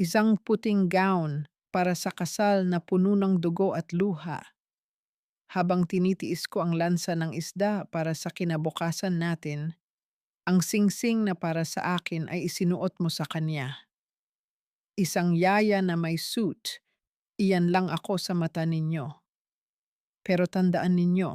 Isang puting gown para sa kasal na puno ng dugo at luha. Habang tinitiis ko ang lansa ng isda para sa kinabukasan natin, ang singsing na para sa akin ay isinuot mo sa kanya. Isang yaya na may suit, iyan lang ako sa mata ninyo. Pero tandaan ninyo,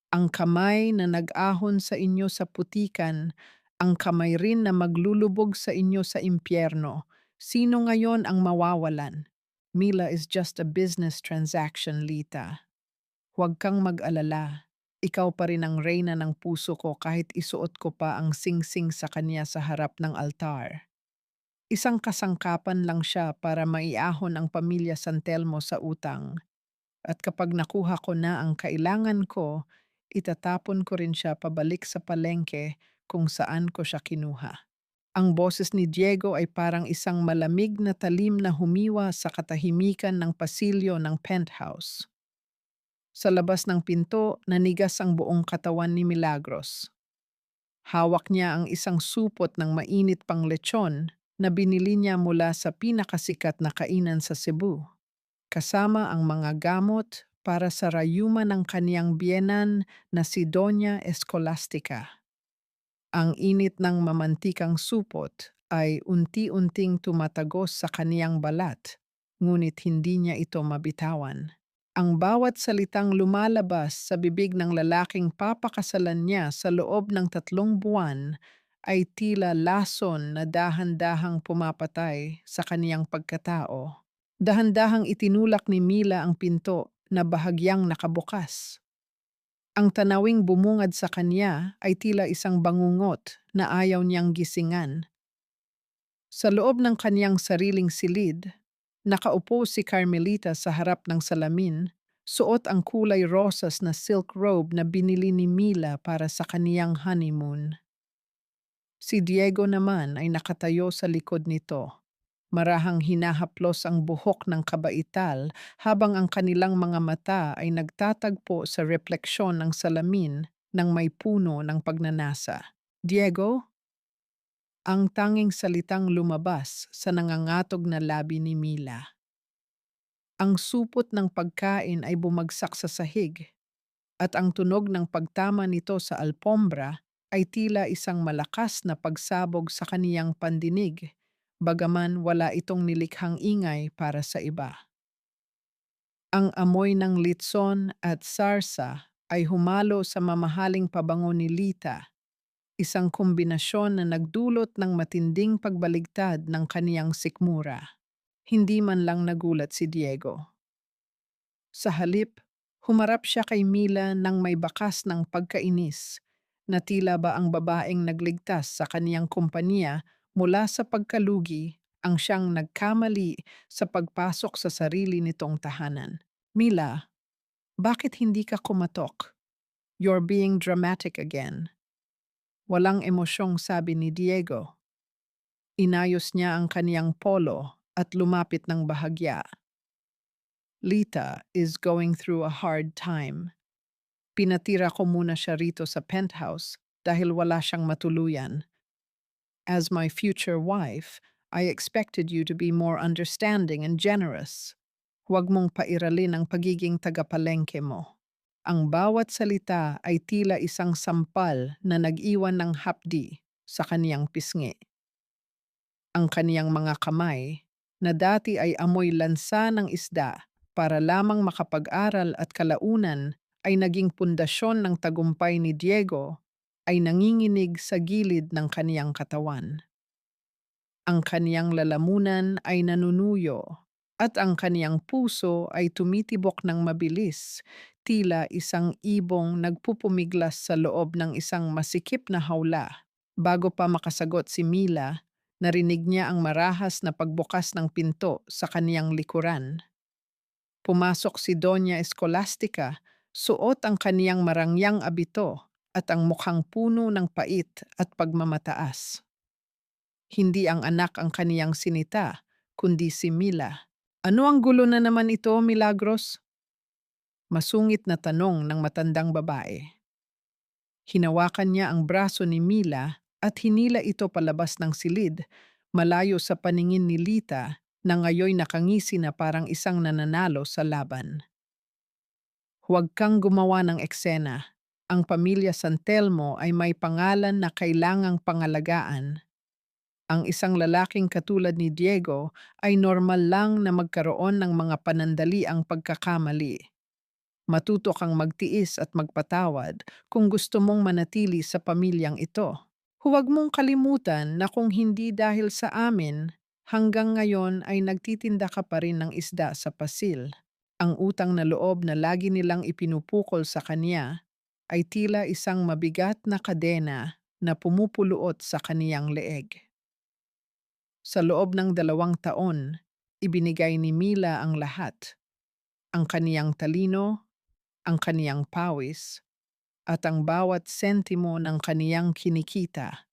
ang kamay na nag-ahon sa inyo sa putikan, ang kamay rin na maglulubog sa inyo sa impyerno. Sino ngayon ang mawawalan? Mila is just a business transaction, Lita. Huwag kang mag-alala. Ikaw pa rin ang reyna ng puso ko kahit isuot ko pa ang singsing sa kanya sa harap ng altar. Isang kasangkapan lang siya para maiahon ang pamilya San Telmo sa utang. At kapag nakuha ko na ang kailangan ko, itatapon ko rin siya pabalik sa palengke kung saan ko siya kinuha. Ang boses ni Diego ay parang isang malamig na talim na humiwa sa katahimikan ng pasilyo ng penthouse. Sa labas ng pinto, nanigas ang buong katawan ni Milagros. Hawak niya ang isang supot ng mainit pang lechon na binili niya mula sa pinakasikat na kainan sa Cebu, kasama ang mga gamot para sa rayuma ng kaniyang biyenan na si Doña Escolastica. Ang init ng mamantikang supot ay unti-unting tumatagos sa kaniyang balat, ngunit hindi niya ito mabitawan. Ang bawat salitang lumalabas sa bibig ng lalaking papakasalan niya sa loob ng 3 buwan ay tila lason na dahan-dahang pumapatay sa kaniyang pagkatao. Dahan-dahang itinulak ni Mila ang pinto na bahagyang nakabukas. Ang tanawing bumungad sa kanya ay tila isang bangungot na ayaw niyang gisingan. Sa loob ng kaniyang sariling silid, nakaupo si Carmelita sa harap ng salamin, suot ang kulay rosas na silk robe na binili ni Mila para sa kaniyang honeymoon. Si Diego naman ay nakatayo sa likod nito. Marahang hinahaplos ang buhok ng kabaital habang ang kanilang mga mata ay nagtatagpo sa refleksyon ng salamin ng may puno ng pagnanasa. Diego, ang tanging salitang lumabas sa nangangatog na labi ni Mila. Ang supot ng pagkain ay bumagsak sa sahig at ang tunog ng pagtama nito sa alpombra ay tila isang malakas na pagsabog sa kaniyang pandinig, bagaman wala itong nilikhang ingay para sa iba. Ang amoy ng litson at sarsa ay humalo sa mamahaling pabango ni Lita, isang kombinasyon na nagdulot ng matinding pagbaligtad ng kaniyang sikmura. Hindi man lang nagulat si Diego. Sa halip, humarap siya kay Mila ng may bakas ng pagkainis, na tila ba ang babaeng nagligtas sa kaniyang kumpanya mula sa pagkalugi ang siyang nagkamali sa pagpasok sa sarili nitong tahanan. Mila, bakit hindi ka kumatok? You're being dramatic again. Walang emosyong sabi ni Diego. Inayos niya ang kaniyang polo at lumapit ng bahagya. Lita is going through a hard time. Pinatira ko muna siya rito sa penthouse dahil wala siyang matuluyan. As my future wife, I expected you to be more understanding and generous. Huwag mong pairalin ang pagiging tagapalengke mo. Ang bawat salita ay tila isang sampal na nag-iwan ng hapdi sa kaniyang pisngi. Ang kaniyang mga kamay, na dati ay amoy lansa ng isda para lamang makapag-aral at kalaunan ay naging pundasyon ng tagumpay ni Diego, ay nanginginig sa gilid ng kaniyang katawan. Ang kaniyang lalamunan ay nanunuyo at ang kaniyang puso ay tumitibok ng mabilis, tila isang ibong nagpupumiglas sa loob ng isang masikip na hawla. Bago pa makasagot si Mila, narinig niya ang marahas na pagbukas ng pinto sa kaniyang likuran. Pumasok si Doña Escolastica, suot ang kaniyang marangyang abito at ang mukhang puno ng pait at pagmamataas. Hindi ang anak ang kaniyang sinita, kundi si Mila. Ano ang gulo na naman ito, Milagros? Masungit na tanong ng matandang babae. Hinawakan niya ang braso ni Mila at hinila ito palabas ng silid, malayo sa paningin ni Lita na ngayoy nakangisi na parang isang nananalo sa laban. Huwag kang gumawa ng eksena. Ang pamilya San Telmo ay may pangalan na kailangang pangalagaan. Ang isang lalaking katulad ni Diego ay normal lang na magkaroon ng mga panandaliang pagkakamali. Matuto kang magtiis at magpatawad kung gusto mong manatili sa pamilyang ito. Huwag mong kalimutan na kung hindi dahil sa amin, hanggang ngayon ay nagtitinda ka pa rin ng isda sa pasil. Ang utang na loob na lagi nilang ipinupukol sa kanya ay tila isang mabigat na kadena na pumupuluot sa kaniyang leeg. Sa loob ng 2 taon, ibinigay ni Mila ang lahat, ang kaniyang talino, ang kaniyang pawis, at ang bawat sentimo ng kaniyang kinikita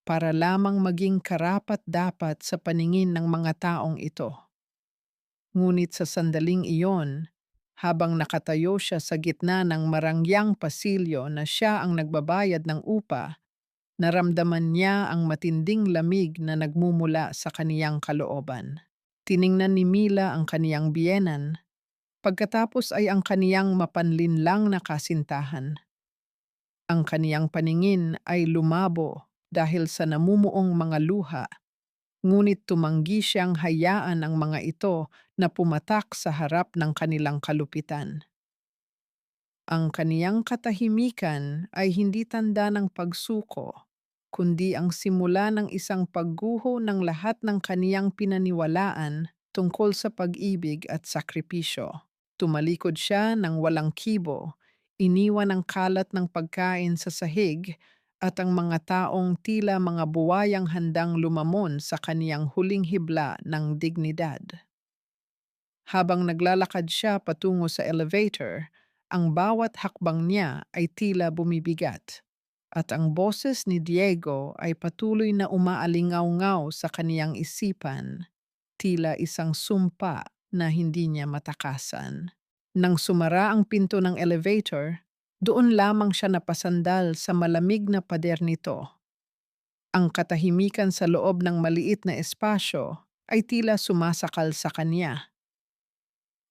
para lamang maging karapat-dapat sa paningin ng mga taong ito. Ngunit sa sandaling iyon, habang nakatayo siya sa gitna ng marangyang pasilyo na siya ang nagbabayad ng upa, naramdaman niya ang matinding lamig na nagmumula sa kaniyang kalooban. Tiningnan ni Mila ang kaniyang biyenan, pagkatapos ay ang kaniyang mapanlinlang na kasintahan. Ang kaniyang paningin ay lumabo dahil sa namumuong mga luha, ngunit tumanggi siyang hayaan ang mga ito na pumatak sa harap ng kanilang kalupitan. Ang kaniyang katahimikan ay hindi tanda ng pagsuko, kundi ang simula ng isang pagguho ng lahat ng kaniyang pinaniwalaan tungkol sa pag-ibig at sakripisyo. Tumalikod siya ng walang kibo, iniwan ang kalat ng pagkain sa sahig at ang mga taong tila mga buwayang handang lumamon sa kaniyang huling hibla ng dignidad. Habang naglalakad siya patungo sa elevator, ang bawat hakbang niya ay tila bumibigat. At ang boses ni Diego ay patuloy na umaalingaw-ngaw sa kaniyang isipan, tila isang sumpa na hindi niya matakasan. Nang sumara ang pinto ng elevator, doon lamang siya napasandal sa malamig na pader nito. Ang katahimikan sa loob ng maliit na espasyo ay tila sumasakal sa kanya.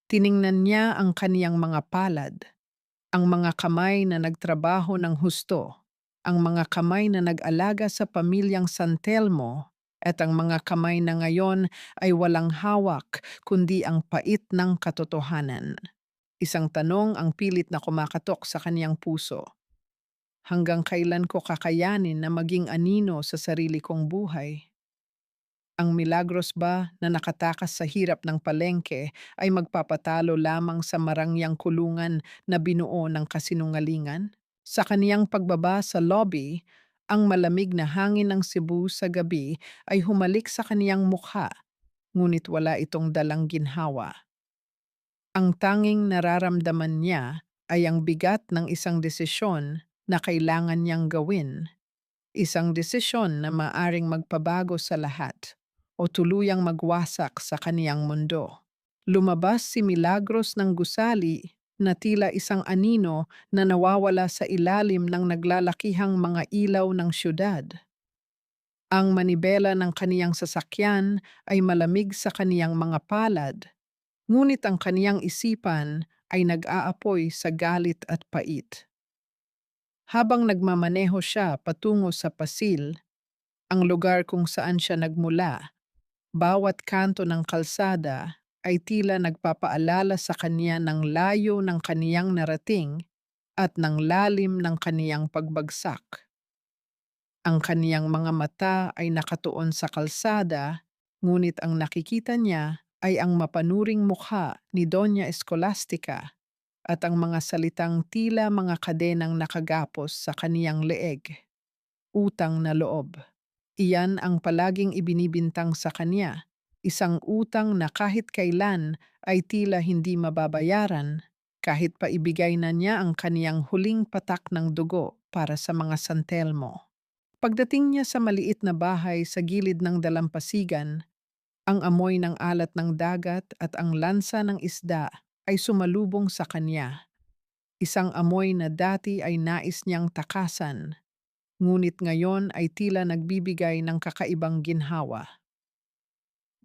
Tiningnan niya ang kaniyang mga palad, ang mga kamay na nagtrabaho ng husto, ang mga kamay na nag-alaga sa pamilyang San Telmo, at ang mga kamay na ngayon ay walang hawak kundi ang pait ng katotohanan. Isang tanong ang pilit na kumakatok sa kaniyang puso. Hanggang kailan ko kakayanin na maging anino sa sarili kong buhay? Ang milagros ba na nakatakas sa hirap ng palengke ay magpapatalo lamang sa marangyang kulungan na binuo ng kasinungalingan? Sa kaniyang pagbaba sa lobby, ang malamig na hangin ng Cebu sa gabi ay humalik sa kaniyang mukha, ngunit wala itong dalang ginhawa. Ang tanging nararamdaman niya ay ang bigat ng isang desisyon na kailangan niyang gawin. Isang desisyon na maaring magpabago sa lahat o tuluyang magwasak sa kaniyang mundo. Lumabas si Milagros ng gusali na tila isang anino na nawawala sa ilalim ng naglalakihang mga ilaw ng syudad. Ang manibela ng kaniyang sasakyan ay malamig sa kaniyang mga palad, ngunit ang kaniyang isipan ay nag-aapoy sa galit at pait. Habang nagmamaneho siya patungo sa pasil, ang lugar kung saan siya nagmula, bawat kanto ng kalsada ay tila nagpapaalala sa kanya ng layo ng kaniyang narating at ng lalim ng kaniyang pagbagsak. Ang kaniyang mga mata ay nakatuon sa kalsada, ngunit ang nakikita niya ay ang mapanuring mukha ni Doña Escolastica at ang mga salitang tila mga kadenang nakagapos sa kaniyang leeg. Utang na loob. Iyan ang palaging ibinibintang sa kanya, isang utang na kahit kailan ay tila hindi mababayaran, kahit pa ibigay na niya ang kaniyang huling patak ng dugo para sa mga San Telmo. Pagdating niya sa maliit na bahay sa gilid ng dalampasigan, ang amoy ng alat ng dagat at ang lansa ng isda ay sumalubong sa kanya. Isang amoy na dati ay nais niyang takasan, ngunit ngayon ay tila nagbibigay ng kakaibang ginhawa.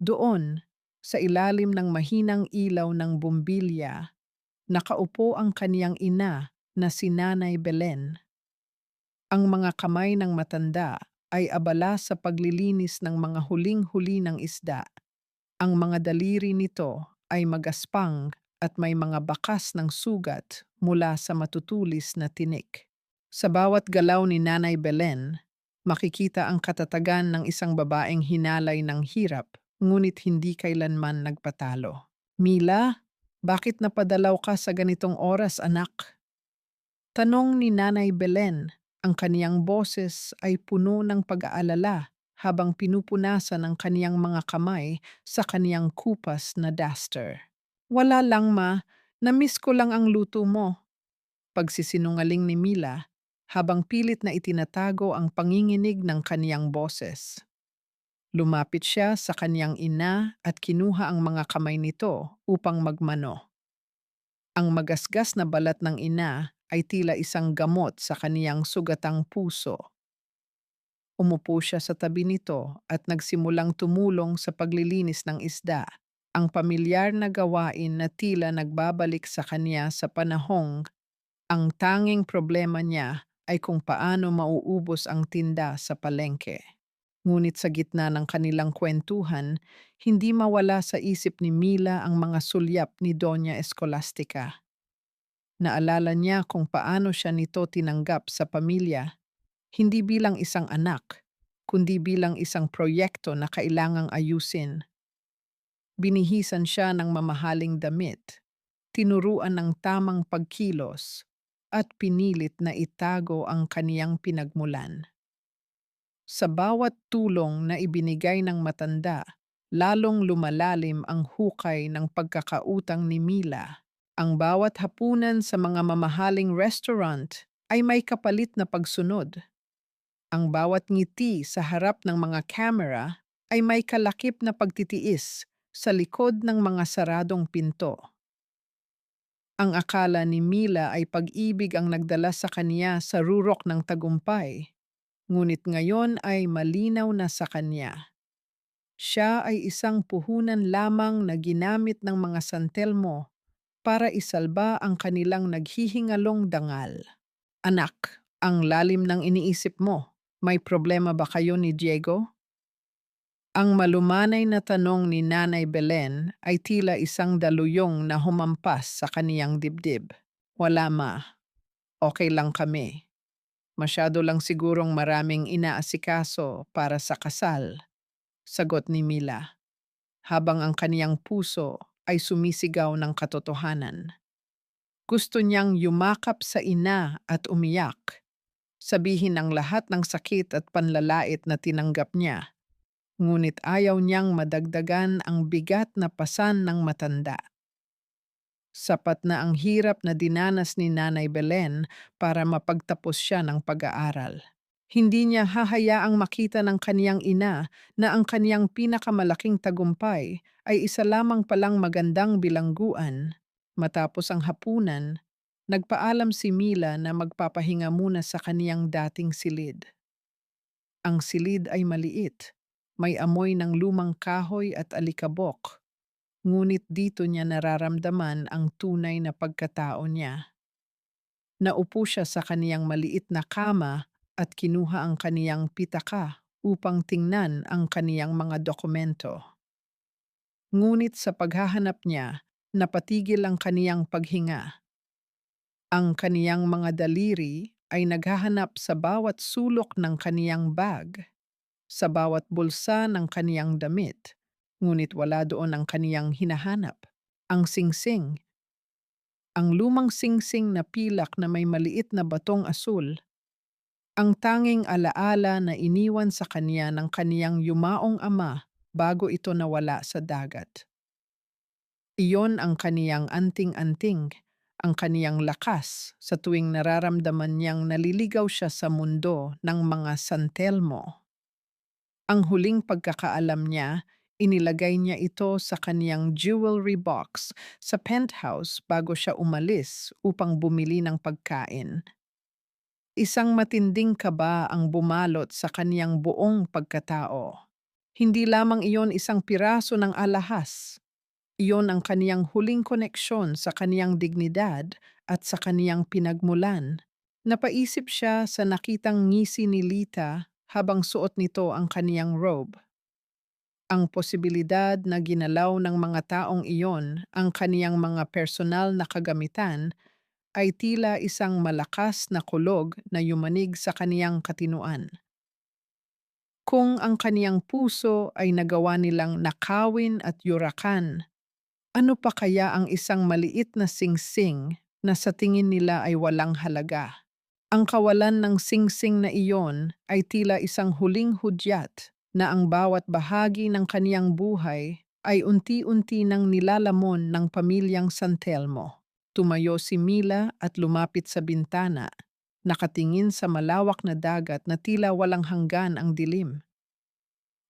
Doon, sa ilalim ng mahinang ilaw ng bumbilya, nakaupo ang kaniyang ina na si Nanay Belen. Ang mga kamay ng matanda ay abala sa paglilinis ng mga huling-huli ng isda. Ang mga daliri nito ay magaspang at may mga bakas ng sugat mula sa matutulis na tinik. Sa bawat galaw ni Nanay Belen, makikita ang katatagan ng isang babaeng hinalay ng hirap, ngunit hindi kailanman nagpatalo. Mila, bakit napadalaw ka sa ganitong oras, anak? Tanong ni Nanay Belen. Ang kaniyang boses ay puno ng pag-aalala habang pinupunasan ang kaniyang mga kamay sa kaniyang kupas na duster. Wala lang, ma. Namiss ko lang ang luto mo. Pagsisinungaling ni Mila habang pilit na itinatago ang panginginig ng kaniyang boses. Lumapit siya sa kaniyang ina at kinuha ang mga kamay nito upang magmano. Ang magasgas na balat ng ina ay tila isang gamot sa kaniyang sugatang puso. Umupo siya sa tabi nito at nagsimulang tumulong sa paglilinis ng isda, ang pamilyar na gawain na tila nagbabalik sa kanya sa panahong ang tanging problema niya ay kung paano mauubos ang tinda sa palengke. Ngunit sa gitna ng kanilang kwentuhan, hindi mawala sa isip ni Mila ang mga sulyap ni Doña Escolastica. Naalala niya kung paano siya nito tinanggap sa pamilya, hindi bilang isang anak, kundi bilang isang proyekto na kailangang ayusin. Binihisan siya ng mamahaling damit, tinuruan ng tamang pagkilos, at pinilit na itago ang kaniyang pinagmulan. Sa bawat tulong na ibinigay ng matanda, lalong lumalalim ang hukay ng pagkakautang ni Mila. Ang bawat hapunan sa mga mamahaling restaurant ay may kapalit na pagsunod. Ang bawat ngiti sa harap ng mga camera ay may kalakip na pagtitiis sa likod ng mga saradong pinto. Ang akala ni Mila ay pag-ibig ang nagdala sa kanya sa rurok ng tagumpay, ngunit ngayon ay malinaw na sa kanya. Siya ay isang puhunan lamang na ginamit ng mga santelmo para isalba ang kanilang naghihingalong dangal. Anak, ang lalim ng iniisip mo. May problema ba kayo ni Diego? Ang malumanay na tanong ni Nanay Belen ay tila isang daluyong na humampas sa kaniyang dibdib. Wala, ma. Okay lang kami. Masyado lang sigurong maraming inaasikaso para sa kasal, sagot ni Mila, habang ang kaniyang puso ay sumisigaw ng katotohanan. Gusto niyang yumakap sa ina at umiyak, sabihin ang lahat ng sakit at panlalait na tinanggap niya. Ngunit ayaw niyang madagdagan ang bigat na pasan ng matanda. Sapat na ang hirap na dinanas ni Nanay Belen para mapagtapos siya ng pag-aaral. Hindi niya hahayaang makita ng kaniyang ina na ang kaniyang pinakamalaking tagumpay ay isa lamang palang magandang bilangguan. Matapos ang hapunan, nagpaalam si Mila na magpapahinga muna sa kaniyang dating silid. Ang silid ay maliit, may amoy ng lumang kahoy at alikabok, ngunit dito niya nararamdaman ang tunay na pagkatao niya. Naupo siya sa kaniyang maliit na kama at kinuha ang kaniyang pitaka upang tingnan ang kaniyang mga dokumento. Ngunit sa paghahanap niya, napatigil ang kaniyang paghinga. Ang kaniyang mga daliri ay naghahanap sa bawat sulok ng kaniyang bag, sa bawat bulsa ng kaniyang damit, ngunit wala doon ang kaniyang hinahanap, ang singsing. Ang lumang singsing na pilak na may maliit na batong asul, ang tanging alaala na iniwan sa kanya ng kaniyang yumaong ama bago ito nawala sa dagat. Iyon ang kaniyang anting-anting, ang kaniyang lakas sa tuwing nararamdaman niyang naliligaw siya sa mundo ng mga santelmo. Ang huling pagkakaalam niya, inilagay niya ito sa kaniyang jewelry box sa penthouse bago siya umalis upang bumili ng pagkain. Isang matinding kaba ang bumalot sa kaniyang buong pagkatao. Hindi lamang iyon isang piraso ng alahas. Iyon ang kaniyang huling koneksyon sa kaniyang dignidad at sa kaniyang pinagmulan. Napaisip siya sa nakitang ngisi ni Lita habang suot nito ang kaniyang robe. Ang posibilidad na ginalaw ng mga taong iyon ang kaniyang mga personal na kagamitan ay tila isang malakas na kulog na yumanig sa kaniyang katinuan. Kung ang kaniyang puso ay nagawa nilang nakawin at yurakan, ano pa kaya ang isang maliit na singsing na sa tingin nila ay walang halaga? Ang kawalan ng singsing na iyon ay tila isang huling hudyat na ang bawat bahagi ng kaniyang buhay ay unti-unti nang nilalamon ng pamilyang San Telmo. Tumayo si Mila at lumapit sa bintana, nakatingin sa malawak na dagat na tila walang hanggan ang dilim.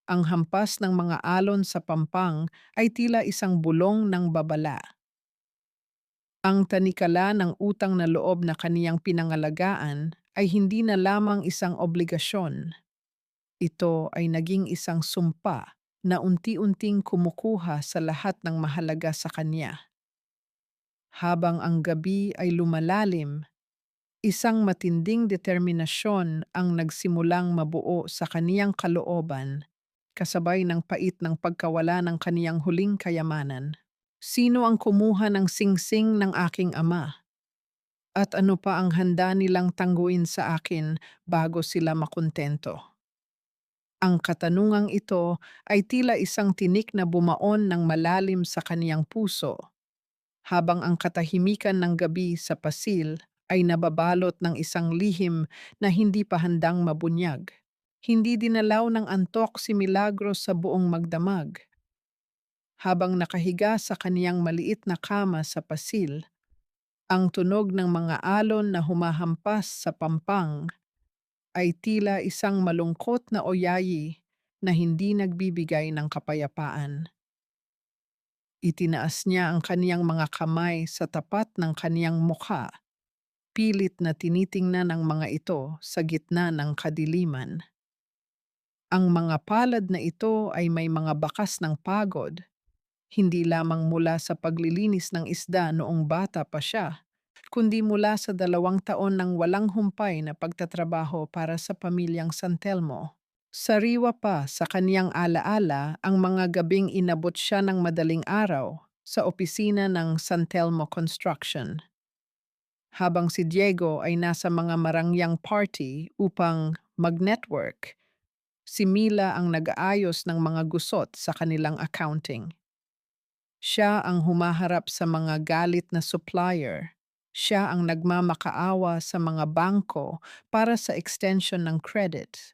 Ang hampas ng mga alon sa pampang ay tila isang bulong ng babala. Ang tanikala ng utang na loob na kaniyang pinangalagaan ay hindi na lamang isang obligasyon. Ito ay naging isang sumpa na unti-unting kumukuha sa lahat ng mahalaga sa kanya. Habang ang gabi ay lumalalim, isang matinding determinasyon ang nagsimulang mabuo sa kaniyang kalooban, kasabay ng pait ng pagkawala ng kaniyang huling kayamanan. Sino ang kumuha ng singsing ng aking ama? At ano pa ang handa nilang tangguin sa akin bago sila makontento? Ang katanungang ito ay tila isang tinik na bumaon ng malalim sa kaniyang puso, habang ang katahimikan ng gabi sa pasil ay nababalot ng isang lihim na hindi pa handang mabunyag. Hindi dinalaw ng antok si Milagros sa buong magdamag. Habang nakahiga sa kaniyang maliit na kama sa pasil, ang tunog ng mga alon na humahampas sa pampang ay tila isang malungkot na oyayi na hindi nagbibigay ng kapayapaan. Itinaas niya ang kaniyang mga kamay sa tapat ng kaniyang mukha, pilit na tinitingnan ang mga ito sa gitna ng kadiliman. Ang mga palad na ito ay may mga bakas ng pagod, hindi lamang mula sa paglilinis ng isda noong bata pa siya, kundi mula sa 2 taon ng walang humpay na pagtatrabaho para sa pamilyang San Telmo. Sariwa pa sa kaniyang alaala ang mga gabing inabot siya ng madaling araw sa opisina ng San Telmo Construction. Habang si Diego ay nasa mga marangyang party upang mag-network, si Mila ang nag-aayos ng mga gusot sa kanilang accounting. Siya ang humaharap sa mga galit na supplier. Siya ang nagmamakaawa sa mga bangko para sa extension ng credit.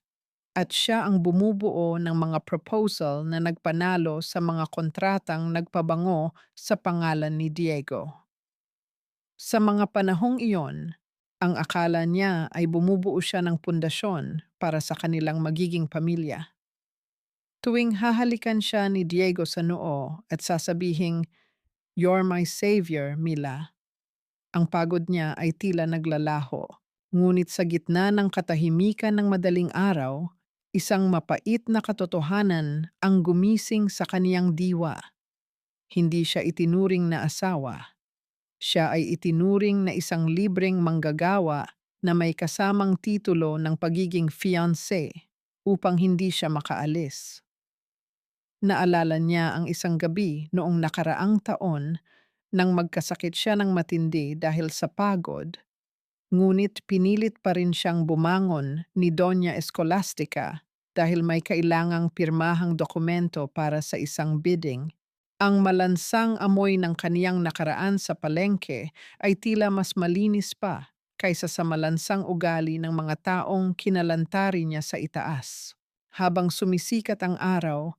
At siya ang bumubuo ng mga proposal na nagpanalo sa mga kontratang nagpabango sa pangalan ni Diego. Sa mga panahong iyon, ang akala niya ay bumubuo siya ng pundasyon para sa kanilang magiging pamilya. Tuwing hahalikan siya ni Diego sa noo at sasabihing, "You're my savior, Mila." Ang pagod niya ay tila naglalaho. Ngunit sa gitna ng katahimikan ng madaling araw, isang mapait na katotohanan ang gumising sa kaniyang diwa. Hindi siya itinuring na asawa. Siya ay itinuring na isang libreng manggagawa na may kasamang titulo ng pagiging fiancé upang hindi siya makaalis. Naalala niya ang isang gabi noong nakaraang taon nang magkasakit siya ng matindi dahil sa pagod, ngunit pinilit pa rin siyang bumangon ni Doña Escolastica dahil may kailangang pirmahang dokumento para sa isang bidding. Ang malansang amoy ng kaniyang nakaraan sa palengke ay tila mas malinis pa kaysa sa malansang ugali ng mga taong kinalantari niya sa itaas. Habang sumisikat ang araw,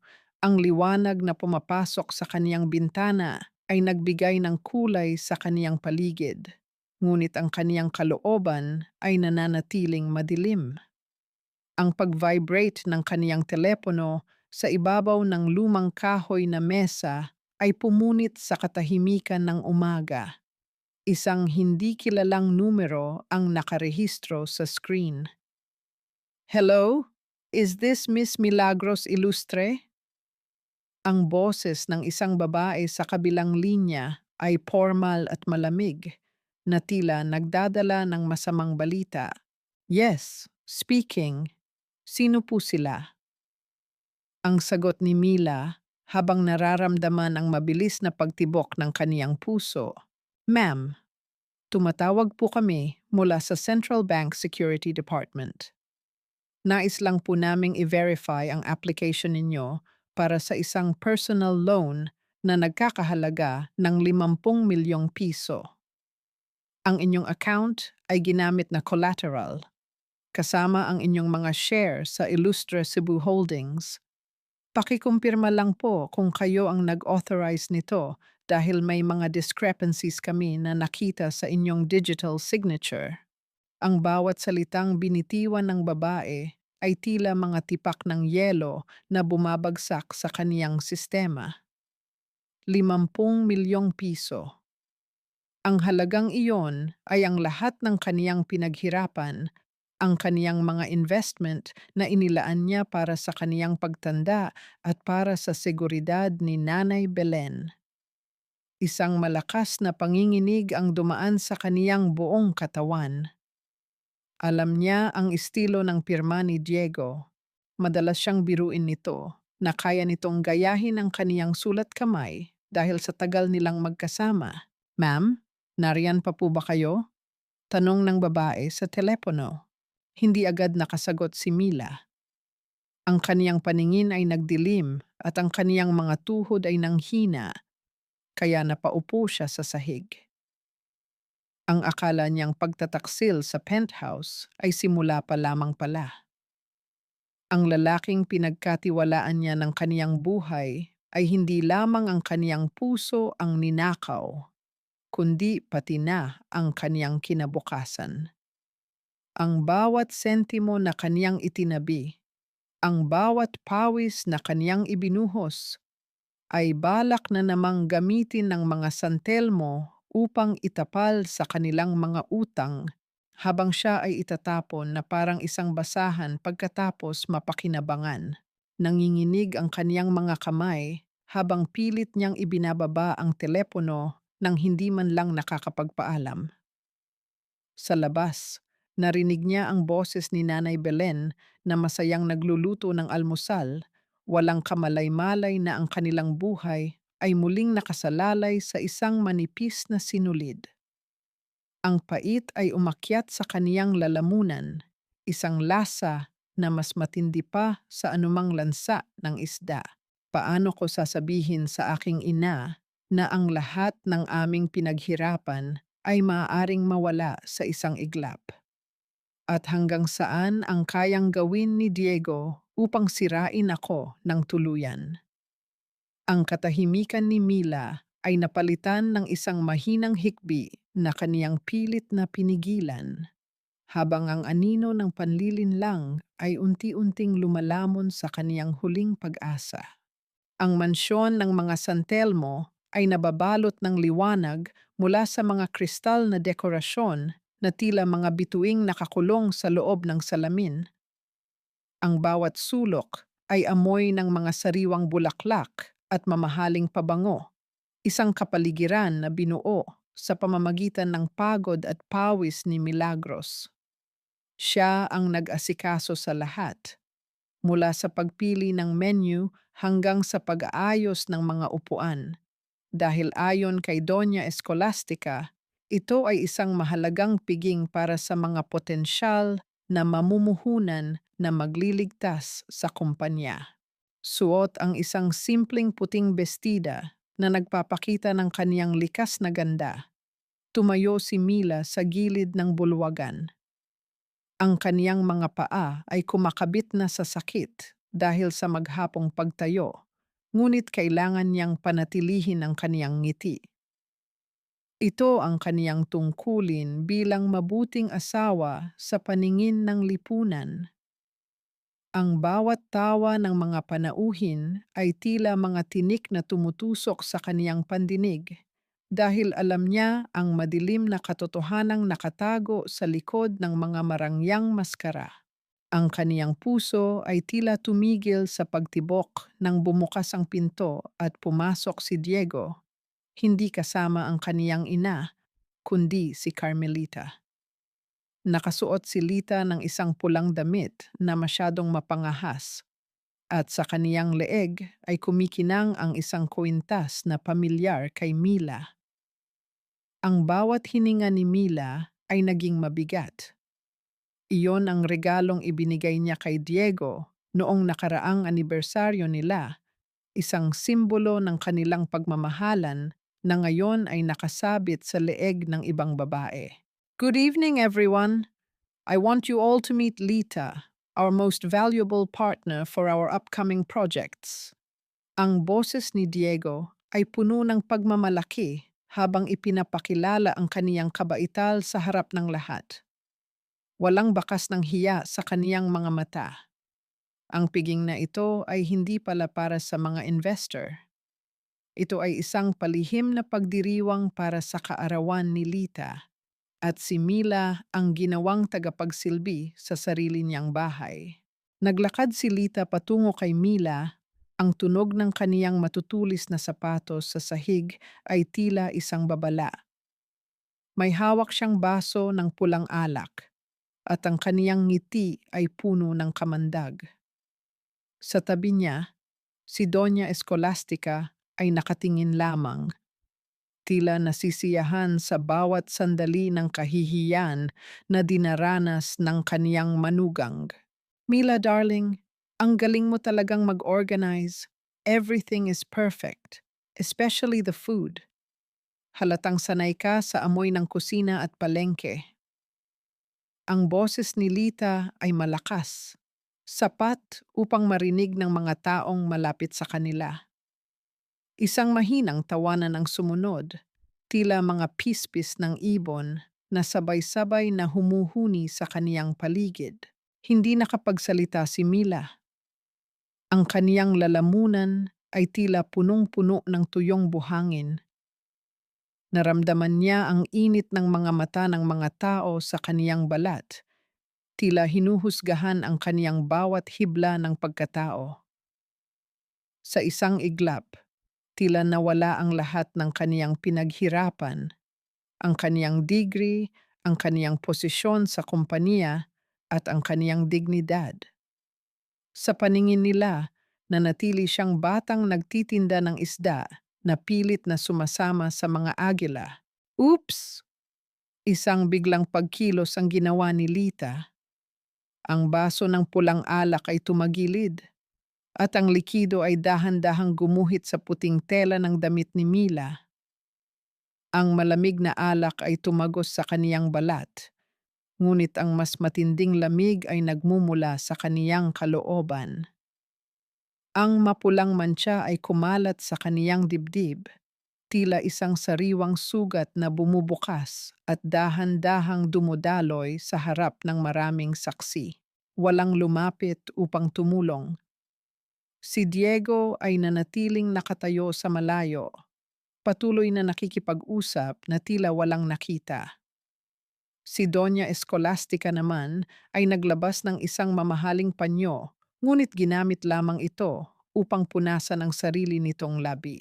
ang liwanag na pumapasok sa kaniyang bintana ay nagbigay ng kulay sa kaniyang paligid, ngunit ang kaniyang kalooban ay nananatiling madilim. Ang pag-vibrate ng kaniyang telepono sa ibabaw ng lumang kahoy na mesa ay pumunit sa katahimikan ng umaga. Isang hindi kilalang numero ang nakarehistro sa screen. "Hello?" Is this Miss Milagros Ilustre? Ang boses ng isang babae sa kabilang linya ay formal at malamig, na tila nagdadala ng masamang balita. Yes, speaking. Sino po sila? Ang sagot ni Mila habang nararamdaman ang mabilis na pagtibok ng kaniyang puso. Ma'am, tumatawag po kami mula sa Central Bank Security Department. Nais lang po naming i-verify ang application ninyo para sa isang personal loan na nagkakahalaga ng 50 milyong piso. Ang inyong account ay ginamit na collateral, kasama ang inyong mga share sa Illustre Cebu Holdings. Pakikumpirma lang po kung kayo ang nag-authorize nito dahil may mga discrepancies kami na nakita sa inyong digital signature. Ang bawat salitang binitiwan ng babae ay tila mga tipak ng yelo na bumabagsak sa kaniyang sistema. 50 milyong piso. Ang halagang iyon ay ang lahat ng kaniyang pinaghirapan, ang kaniyang mga investment na inilaan niya para sa kaniyang pagtanda at para sa seguridad ni Nanay Belen. Isang malakas na panginginig ang dumaan sa kaniyang buong katawan. Alam niya ang estilo ng pirma ni Diego. Madalas siyang biruin nito na kaya nitong gayahin ang kaniyang sulat kamay dahil sa tagal nilang magkasama. Ma'am, nariyan pa po ba kayo? Tanong ng babae sa telepono. Hindi agad nakasagot si Mila. Ang kaniyang paningin ay nagdilim at ang kaniyang mga tuhod ay nanghina, kaya napaupo siya sa sahig. Ang akala niyang pagtataksil sa penthouse ay simula pa lamang pala. Ang lalaking pinagkatiwalaan niya ng kaniyang buhay ay hindi lamang ang kaniyang puso ang ninakaw, kundi pati na ang kaniyang kinabukasan. Ang bawat sentimo na kaniyang itinabi, ang bawat pawis na kaniyang ibinuhos, ay balak na namang gamitin ng mga santelmo upang itapal sa kanilang mga utang habang siya ay itatapon na parang isang basahan pagkatapos mapakinabangan. Nanginginig ang kaniyang mga kamay habang pilit niyang ibinababa ang telepono nang hindi man lang nakakapagpaalam. Sa labas, narinig niya ang boses ni Nanay Belen na masayang nagluluto ng almusal, walang kamalay-malay na ang kanilang buhay ay muling nakasalalay sa isang manipis na sinulid. Ang pait ay umakyat sa kaniyang lalamunan, isang lasa na mas matindi pa sa anumang lansa ng isda. Paano ko sasabihin sa aking ina na ang lahat ng aming pinaghirapan ay maaaring mawala sa isang iglap? At hanggang saan ang kayang gawin ni Diego upang sirain ako ng tuluyan? Ang katahimikan ni Mila ay napalitan ng isang mahinang hikbi na kaniyang pilit na pinigilan, habang ang anino ng panlilinlang ay unti-unting lumalamon sa kaniyang huling pag-asa. Ang mansyon ng mga Santelmo ay nababalot ng liwanag mula sa mga kristal na dekorasyon na tila mga bituing nakakulong sa loob ng salamin. Ang bawat sulok ay amoy ng mga sariwang bulaklak at mamahaling pabango, isang kapaligiran na binuo sa pamamagitan ng pagod at pawis ni Milagros. Siya ang nag-asikaso sa lahat, mula sa pagpili ng menu hanggang sa pag-aayos ng mga upuan. Dahil ayon kay Doña Escolastica, ito ay isang mahalagang piging para sa mga potensyal na mamumuhunan na magliligtas sa kumpanya. Suot ang isang simpleng puting bestida na nagpapakita ng kaniyang likas na ganda. Tumayo si Mila sa gilid ng bulwagan. Ang kaniyang mga paa ay kumakabit na sa sakit dahil sa maghapong pagtayo, ngunit kailangan niyang panatilihin ang kaniyang ngiti. Ito ang kaniyang tungkulin bilang mabuting asawa sa paningin ng lipunan. Ang bawat tawa ng mga panauhin ay tila mga tinik na tumutusok sa kaniyang pandinig dahil alam niya ang madilim na katotohanang nakatago sa likod ng mga marangyang maskara. Ang kaniyang puso ay tila tumigil sa pagtibok nang bumukas ang pinto at pumasok si Diego, hindi kasama ang kaniyang ina, kundi si Carmelita. Nakasuot si Lita ng isang pulang damit na masyadong mapangahas at sa kaniyang leeg ay kumikinang ang isang kwintas na pamilyar kay Mila. Ang bawat hininga ni Mila ay naging mabigat. Iyon ang regalong ibinigay niya kay Diego noong nakaraang anibersaryo nila, isang simbolo ng kanilang pagmamahalan na ngayon ay nakasabit sa leeg ng ibang babae. Good evening, everyone. I want you all to meet Lita, our most valuable partner for our upcoming projects. Ang boses ni Diego ay puno ng pagmamalaki habang ipinapakilala ang kaniyang kabaital sa harap ng lahat. Walang bakas ng hiya sa kaniyang mga mata. Ang piging na ito ay hindi pala para sa mga investor. Ito ay isang palihim na pagdiriwang para sa kaarawan ni Lita at si Mila ang ginawang tagapagsilbi sa sarili niyang bahay. Naglakad si Lita patungo kay Mila, ang tunog ng kaniyang matutulis na sapatos sa sahig ay tila isang babala. May hawak siyang baso ng pulang alak at ang kaniyang ngiti ay puno ng kamandag. Sa tabi niya, si Doña Escolastica ay nakatingin lamang, tila nasisiyahan sa bawat sandali ng kahihiyan na dinaranas ng kaniyang manugang. Mila darling, ang galing mo talagang mag-organize. Everything is perfect, especially the food. Halatang sanay ka sa amoy ng kusina at palengke. Ang boses ni Lita ay malakas, sapat upang marinig ng mga taong malapit sa kanila. Isang mahinang tawanan ang sumunod, tila mga pispis ng ibon na sabay-sabay na humuhuni sa kaniyang paligid. Hindi nakapagsalita si Mila. Ang kaniyang lalamunan ay tila punong-puno ng tuyong buhangin. Naramdaman niya ang init ng mga mata ng mga tao sa kaniyang balat, tila hinuhusgahan ang kaniyang bawat hibla ng pagkatao. Sa isang iglap, tila nawala ang lahat ng kaniyang pinaghirapan, ang kaniyang degree, ang kaniyang posisyon sa kompanya, at ang kaniyang dignidad. Sa paningin nila, nanatili siyang batang nagtitinda ng isda na pilit na sumasama sa mga agila. Oops! Isang biglang pagkilos ang ginawa ni Lita. Ang baso ng pulang alak ay tumagilid at ang likido ay dahan-dahang gumuhit sa puting tela ng damit ni Mila. Ang malamig na alak ay tumagos sa kaniyang balat, ngunit ang mas matinding lamig ay nagmumula sa kaniyang kalooban. Ang mapulang mantsa ay kumalat sa kaniyang dibdib, tila isang sariwang sugat na bumubukas at dahan-dahang dumudaloy sa harap ng maraming saksi. Walang lumapit upang tumulong. Si Diego ay nanatiling nakatayo sa malayo, patuloy na nakikipag-usap na tila walang nakita. Si Doña Escolastica naman ay naglabas ng isang mamahaling panyo, ngunit ginamit lamang ito upang punasan ang sarili nitong labi.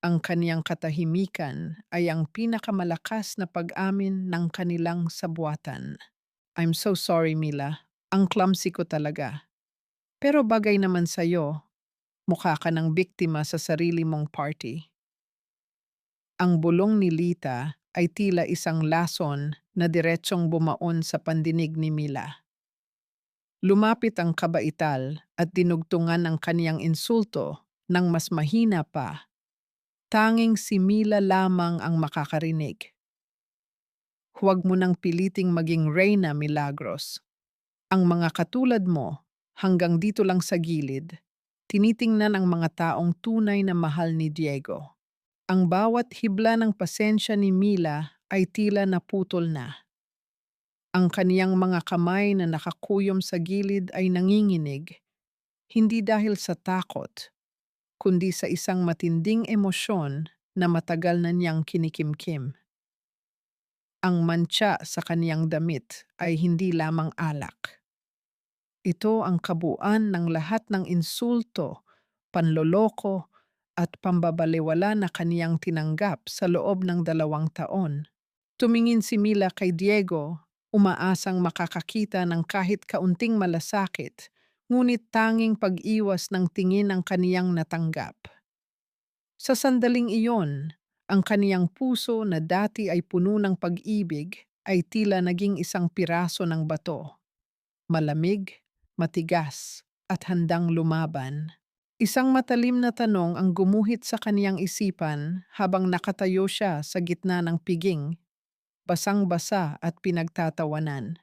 Ang kaniyang katahimikan ay ang pinakamalakas na pag-amin ng kanilang sabuatan. I'm so sorry, Mila. Ang clumsy ko talaga. Pero bagay naman sa'yo, mukha ka ng biktima sa sarili mong party. Ang bulong ni Lita ay tila isang lason na diretsong bumaon sa pandinig ni Mila. Lumapit ang kabaital at dinugtungan ang kaniyang insulto ng mas mahina pa. Tanging si Mila lamang ang makakarinig. Huwag mo nang piliting maging Reyna Milagros. Ang mga katulad mo, hanggang dito lang sa gilid, tinitingnan ang mga taong tunay na mahal ni Diego. Ang bawat hibla ng pasensya ni Mila ay tila naputol na. Ang kaniyang mga kamay na nakakuyom sa gilid ay nanginginig, hindi dahil sa takot, kundi sa isang matinding emosyon na matagal na niyang kinikimkim. Ang mantsa sa kaniyang damit ay hindi lamang alak. Ito ang kabuuan ng lahat ng insulto, panloloko, at pambabalewala na kaniyang tinanggap sa loob ng 2 taon. Tumingin si Mila kay Diego, umaasang makakakita ng kahit kaunting malasakit, ngunit tanging pag-iwas ng tingin ang kaniyang natanggap. Sa sandaling iyon, ang kaniyang puso na dati ay puno ng pag-ibig ay tila naging isang piraso ng bato, malamig, matigas, at handang lumaban. Isang matalim na tanong ang gumuhit sa kaniyang isipan habang nakatayo siya sa gitna ng piging, basang-basa at pinagtatawanan.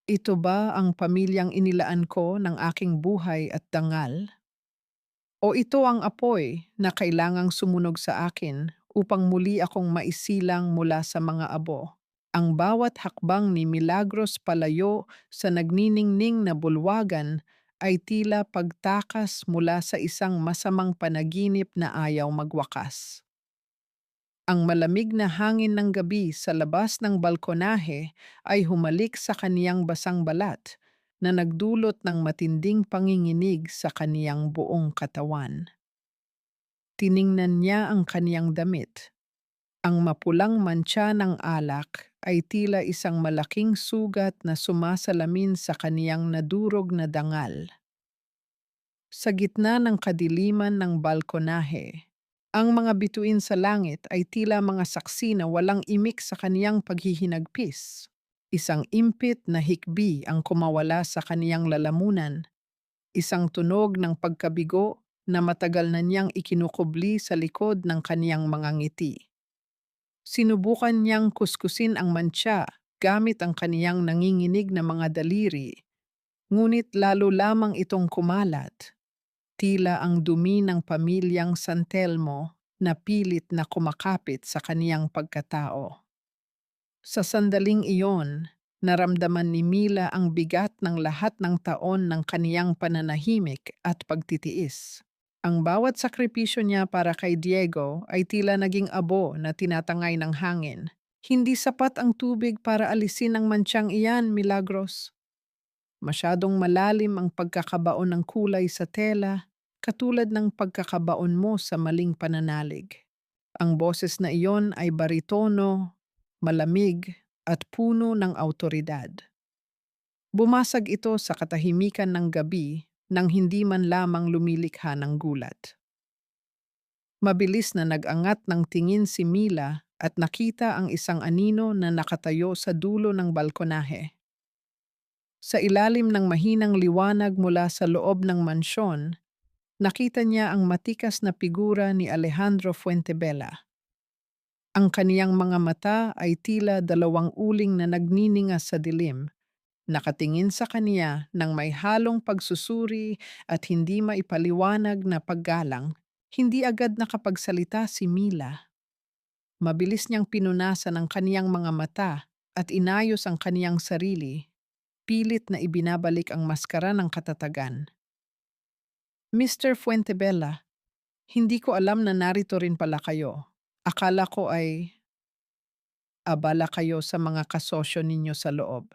Ito ba ang pamilyang inilaan ko ng aking buhay at dangal? O ito ang apoy na kailangang sumunog sa akin upang muli akong maisilang mula sa mga abo? Ang bawat hakbang ni Milagros palayo sa nagniningning na bulwagan ay tila pagtakas mula sa isang masamang panaginip na ayaw magwakas. Ang malamig na hangin ng gabi sa labas ng balkonahe ay humalik sa kaniyang basang balat na nagdulot ng matinding panginginig sa kaniyang buong katawan. Tiningnan niya ang kaniyang damit. Ang mapulang mantsa ng alak ay tila isang malaking sugat na sumasalamin sa kaniyang nadurog na dangal. Sa gitna ng kadiliman ng balkonahe, ang mga bituin sa langit ay tila mga saksi na walang imik sa kaniyang paghihinagpis. Isang impit na hikbi ang kumawala sa kaniyang lalamunan, isang tunog ng pagkabigo na matagal na niyang ikinukubli sa likod ng kaniyang mga ngiti. Sinubukan niyang kuskusin ang mantsa gamit ang kaniyang nanginginig na mga daliri, ngunit lalo lamang itong kumalat. Tila ang dumi ng pamilyang San Telmo na pilit na kumakapit sa kaniyang pagkatao. Sa sandaling iyon, naramdaman ni Mila ang bigat ng lahat ng taon ng kaniyang pananahimik at pagtitiis. Ang bawat sakripisyo niya para kay Diego ay tila naging abo na tinatangay ng hangin. Hindi sapat ang tubig para alisin ang mantsang iyan, Milagros. Masyadong malalim ang pagkakabaon ng kulay sa tela, katulad ng pagkakabaon mo sa maling pananalig. Ang boses na iyon ay baritono, malamig, at puno ng autoridad. Bumasag ito sa katahimikan ng gabi nang hindi man lamang lumilikha ng gulat. Mabilis na nag-angat ng tingin si Mila at nakita ang isang anino na nakatayo sa dulo ng balkonahe. Sa ilalim ng mahinang liwanag mula sa loob ng mansyon, nakita niya ang matikas na figura ni Alejandro Fuentebella. Ang kaniyang mga mata ay tila 2 uling na nagniningas sa dilim, nakatingin sa kaniya ng may halong pagsusuri at hindi maipaliwanag na paggalang. Hindi agad nakapagsalita si Mila. Mabilis niyang pinunasan ang kaniyang mga mata at inayos ang kaniyang sarili, pilit na ibinabalik ang maskara ng katatagan. Mr. Fuentebella, hindi ko alam na narito rin pala kayo. Akala ko ay abala kayo sa mga kasosyo ninyo sa loob.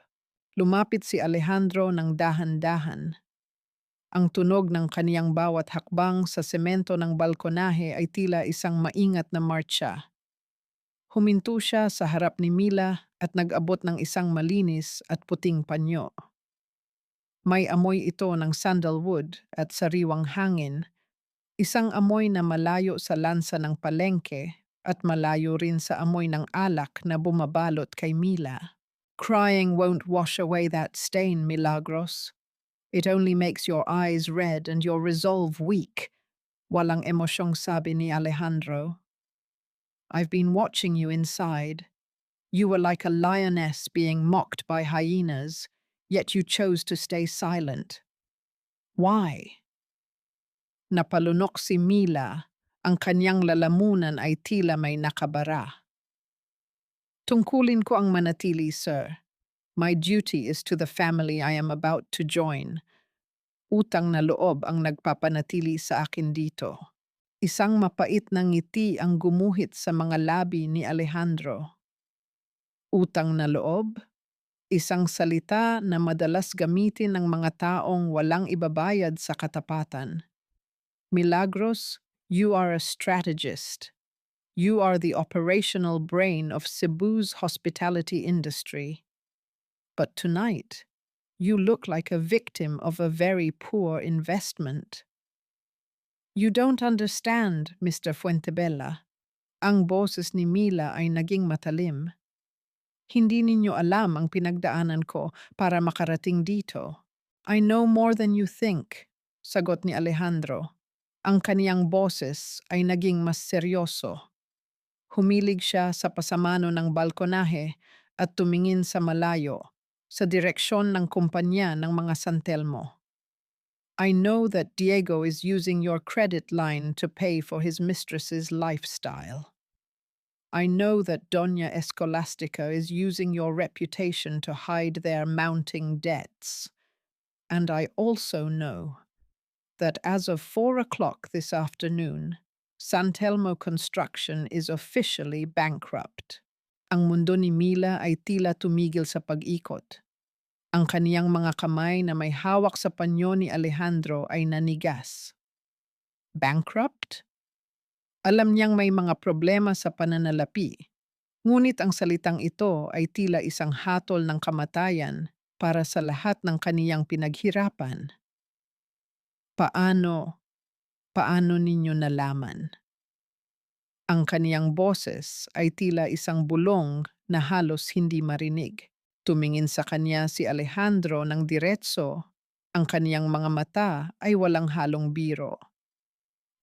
Lumapit si Alejandro ng dahan-dahan. Ang tunog ng kaniyang bawat hakbang sa semento ng balkonahe ay tila isang maingat na martsa. Huminto siya sa harap ni Mila at nag-abot ng isang malinis at puting panyo. May amoy ito ng sandalwood at sariwang hangin, isang amoy na malayo sa lansa ng palengke at malayo rin sa amoy ng alak na bumabalot kay Mila. Crying won't wash away that stain, Milagros. It only makes your eyes red and your resolve weak. Walang emosyong sabi ni Alejandro. I've been watching you inside. You were like a lioness being mocked by hyenas, yet you chose to stay silent. Why? Napalunok si Mila, ang kanyang lalamunan ay tila may nakabara. Tungkulin ko ang manatili, sir. My duty is to the family I am about to join. Utang na loob ang nagpapanatili sa akin dito. Isang mapait na ngiti ang gumuhit sa mga labi ni Alejandro. Utang na loob? Isang salita na madalas gamitin ng mga taong walang ibabayad sa katapatan. Milagros, you are a strategist. You are the operational brain of Cebu's hospitality industry. But tonight, you look like a victim of a very poor investment. You don't understand, Mr. Fuentebella. Ang boses ni Mila ay naging matalim. Hindi ninyo alam ang pinagdaanan ko para makarating dito. I know more than you think, sagot ni Alejandro. Ang kaniyang boses ay naging mas seryoso. Humilig siya sa pasamano ng balkonahe at tumingin sa malayo, sa direksyon ng kumpanya ng mga San Telmo. I know that Diego is using your credit line to pay for his mistress's lifestyle. I know that Doña Escolastica is using your reputation to hide their mounting debts. And I also know that as of 4 o'clock this afternoon, San Telmo Construction is officially bankrupt. Ang mundo ni Mila ay tila tumigil sa pag-ikot. Ang kaniyang mga kamay na may hawak sa panyo ni Alejandro ay nanigas. Bankrupt? Alam niyang may mga problema sa pananalapi. Ngunit ang salitang ito ay tila isang hatol ng kamatayan para sa lahat ng kaniyang pinaghirapan. Paano, paano ninyo nalaman? Ang kaniyang boses ay tila isang bulong na halos hindi marinig. Tumingin sa kanya si Alejandro ng diretso. Ang kaniyang mga mata ay walang halong biro.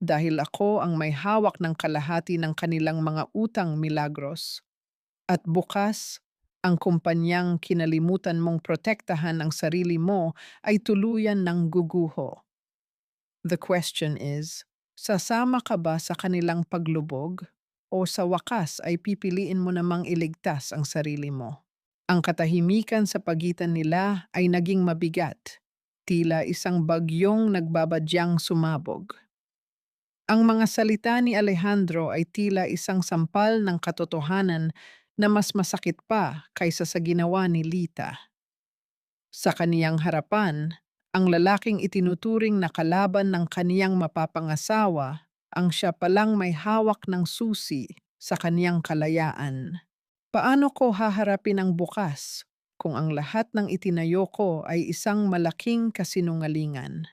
Dahil ako ang may hawak ng kalahati ng kanilang mga utang, Milagros. At bukas, ang kumpanyang kinalimutan mong protektahan ang sarili mo ay tuluyan ng guguho. The question is, sasama ka ba sa kanilang paglubog o sa wakas ay pipiliin mo namang iligtas ang sarili mo? Ang katahimikan sa pagitan nila ay naging mabigat, tila isang bagyong nagbabadyang sumabog. Ang mga salita ni Alejandro ay tila isang sampal ng katotohanan na mas masakit pa kaysa sa ginawa ni Lita. Sa kaniyang harapan, ang lalaking itinuturing na kalaban ng kaniyang mapapangasawa ang siya palang may hawak ng susi sa kaniyang kalayaan. Paano ko haharapin ang bukas kung ang lahat ng itinayo ko ay isang malaking kasinungalingan?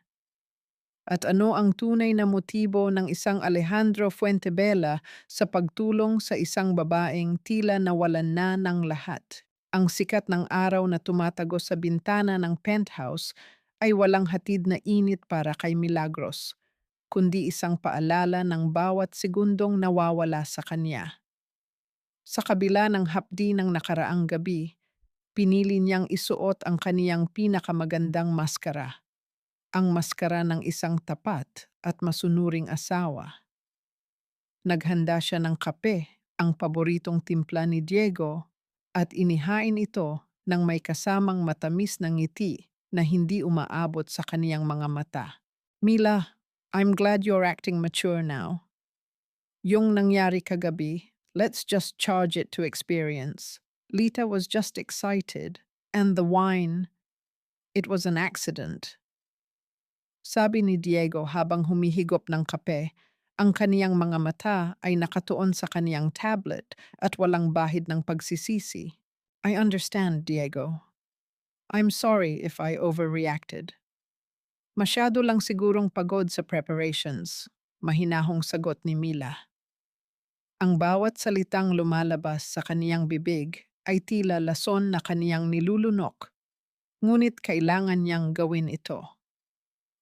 At ano ang tunay na motibo ng isang Alejandro Fuentebella sa pagtulong sa isang babaeng tila nawalan na ng lahat? Ang sikat ng araw na tumatagos sa bintana ng penthouse ay walang hatid na init para kay Milagros, kundi isang paalala ng bawat segundong nawawala sa kanya. Sa kabila ng hapdi ng nakaraang gabi, pinili niyang isuot ang kaniyang pinakamagandang maskara, ang maskara ng isang tapat at masunuring asawa. Naghanda siya ng kape, ang paboritong timpla ni Diego, at inihain ito ng may kasamang matamis na ngiti na hindi umaabot sa kaniyang mga mata. Mila, I'm glad you're acting mature now. Yung nangyari kagabi, let's just charge it to experience. Lita was just excited, and the wine, it was an accident. Sabi ni Diego habang humihigop ng kape, ang kaniyang mga mata ay nakatuon sa kaniyang tablet at walang bahid ng pagsisisi. I understand, Diego. I'm sorry if I overreacted. Masyado lang sigurong pagod sa preparations, mahinahong sagot ni Mila. Ang bawat salitang lumalabas sa kaniyang bibig ay tila lason na kaniyang nilulunok, ngunit kailangan niyang gawin ito.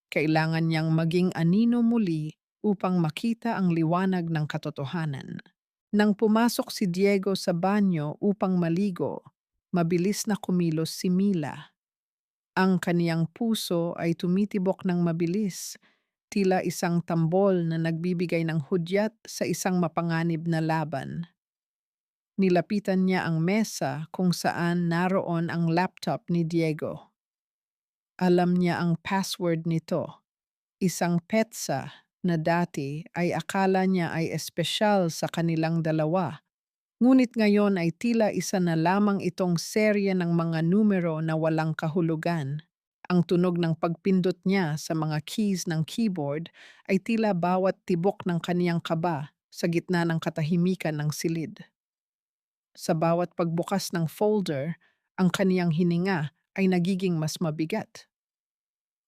Kailangan niyang maging anino muli upang makita ang liwanag ng katotohanan. Nang pumasok si Diego sa banyo upang maligo, mabilis na kumilos si Mila. Ang kaniyang puso ay tumitibok ng mabilis, tila isang tambol na nagbibigay ng hudyat sa isang mapanganib na laban. Nilapitan niya ang mesa kung saan naroon ang laptop ni Diego. Alam niya ang password nito, isang petsa na dati ay akala niya ay espesyal sa kanilang dalawa, Ngunit ngayon ay tila isa na lamang itong serye ng mga numero na walang kahulugan. Ang tunog ng pagpindot niya sa mga keys ng keyboard ay tila bawat tibok ng kaniyang kaba sa gitna ng katahimikan ng silid. Sa bawat pagbukas ng folder, ang kaniyang hininga ay nagiging mas mabigat.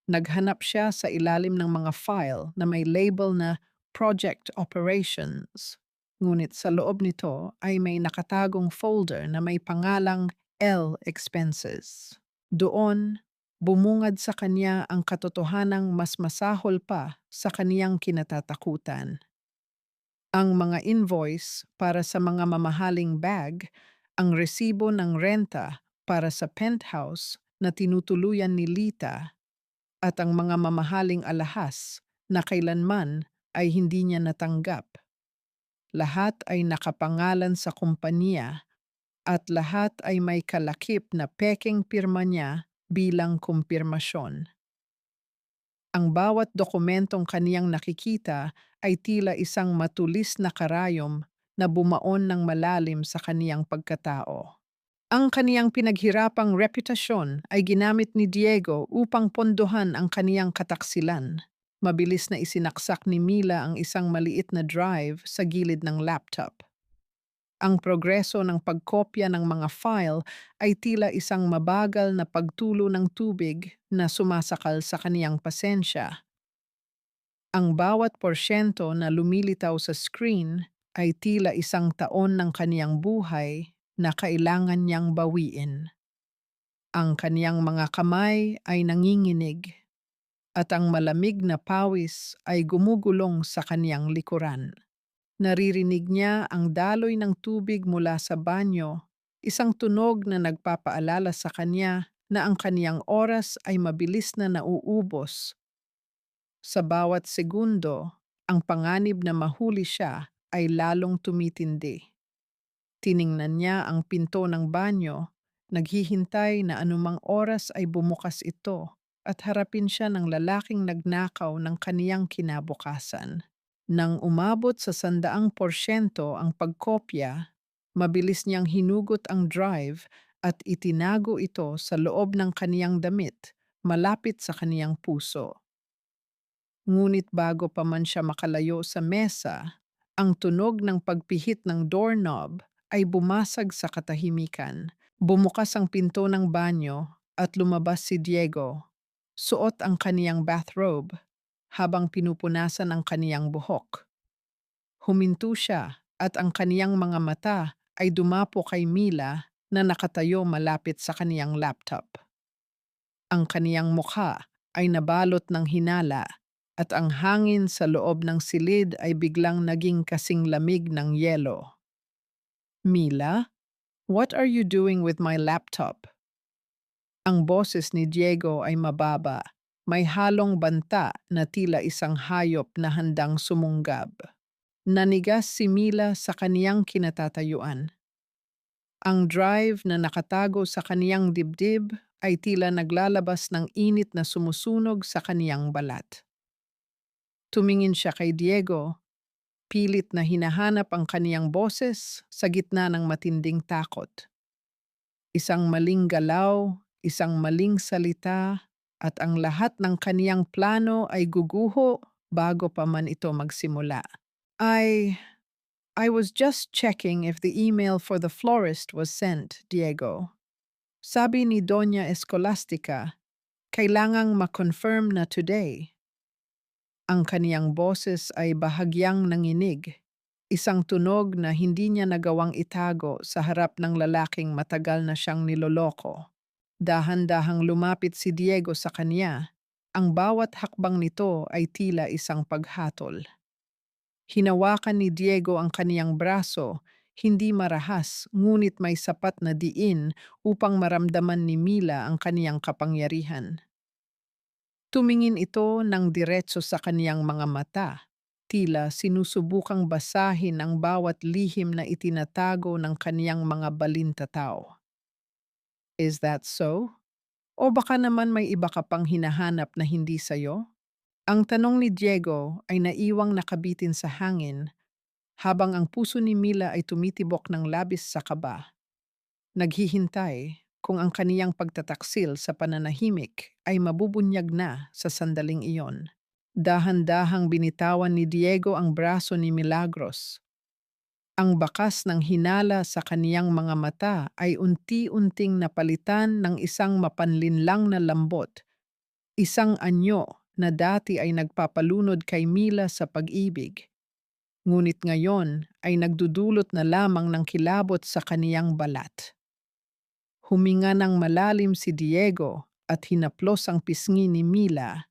Naghanap siya sa ilalim ng mga file na may label na Project Operations. Ngunit sa loob nito ay may nakatagong folder na may pangalang L Expenses. Doon, bumungad sa kanya ang katotohanang mas masahol pa sa kaniyang kinatatakutan. Ang mga invoice para sa mga mamahaling bag, ang resibo ng renta para sa penthouse na tinutuluyan ni Lita, at ang mga mamahaling alahas na kailanman ay hindi niya natanggap. Lahat ay nakapangalan sa kumpanya at lahat ay may kalakip na pekeng pirma niya bilang kumpirmasyon. Ang bawat dokumentong kaniyang nakikita ay tila isang matulis na karayom na bumaon ng malalim sa kaniyang pagkatao. Ang kaniyang pinaghirapang reputasyon ay ginamit ni Diego upang pondohan ang kaniyang kataksilan. Mabilis na isinaksak ni Mila ang isang maliit na drive sa gilid ng laptop. Ang progreso ng pagkopya ng mga file ay tila isang mabagal na pagtulo ng tubig na sumasakal sa kaniyang pasensya. Ang bawat porsyento na lumilitaw sa screen ay tila isang taon ng kaniyang buhay na kailangan niyang bawiin. Ang kaniyang mga kamay ay nanginginig at ang malamig na pawis ay gumugulong sa kaniyang likuran. Naririnig niya ang daloy ng tubig mula sa banyo, isang tunog na nagpapaalala sa kanya na ang kaniyang oras ay mabilis na nauubos. Sa bawat segundo, ang panganib na mahuli siya ay lalong tumitindi. Tiningnan niya ang pinto ng banyo, naghihintay na anumang oras ay bumukas ito at harapin siya ng lalaking nagnakaw ng kaniyang kinabukasan. Nang umabot sa 100% ang pagkopya, mabilis niyang hinugot ang drive at itinago ito sa loob ng kaniyang damit, malapit sa kaniyang puso. Ngunit bago pa man siya makalayo sa mesa, ang tunog ng pagpihit ng doorknob ay bumasag sa katahimikan. Bumukas ang pinto ng banyo at lumabas si Diego. Suot ang kaniyang bathrobe habang pinupunasan ang kaniyang buhok. Huminto siya at ang kaniyang mga mata ay dumapo kay Mila na nakatayo malapit sa kaniyang laptop. Ang kaniyang mukha ay nabalot ng hinala at ang hangin sa loob ng silid ay biglang naging kasing lamig ng yelo. Mila, what are you doing with my laptop? Ang boses ni Diego ay mababa, may halong banta na tila isang hayop na handang sumunggab. Nanigas si Mila sa kaniyang kinatatayuan. Ang drive na nakatago sa kaniyang dibdib ay tila naglalabas ng init na sumusunog sa kaniyang balat. Tumingin siya kay Diego, pilit na hinahanap ang kaniyang boses sa gitna ng matinding takot. Isang maling galaw, isang maling salita, at ang lahat ng kaniyang plano ay guguho bago pa man ito magsimula. I I was just checking if the email for the florist was sent, Diego. Sabi ni Doña Escolastica, kailangang ma-confirm na today. Ang kaniyang boses ay bahagyang nanginig, isang tunog na hindi niya nagawang itago sa harap ng lalaking matagal na siyang niloloko. Dahan-dahang lumapit si Diego sa kanya, ang bawat hakbang nito ay tila isang paghatol. Hinawakan ni Diego ang kaniyang braso, hindi marahas ngunit may sapat na diin upang maramdaman ni Mila ang kaniyang kapangyarihan. Tumingin ito ng diretso sa kaniyang mga mata, tila sinusubukang basahin ang bawat lihim na itinatago ng kaniyang mga balintataw. Is that so? O baka naman may iba ka pang hinahanap na hindi sayo? Ang tanong ni Diego ay naiwang nakabitin sa hangin habang ang puso ni Mila ay tumitibok ng labis sa kaba, naghihintay kung ang kaniyang pagtataksil sa pananahimik ay mabubunyag na sa sandaling iyon. Dahan-dahang binitawan ni Diego ang braso ni Milagros. Ang bakas ng hinala sa kaniyang mga mata ay unti-unting napalitan ng isang mapanlinlang na lambot, isang anyo na dati ay nagpapalunod kay Mila sa pag-ibig. Ngunit ngayon ay nagdudulot na lamang ng kilabot sa kaniyang balat. Huminga ng malalim si Diego at hinaplos ang pisngi ni Mila.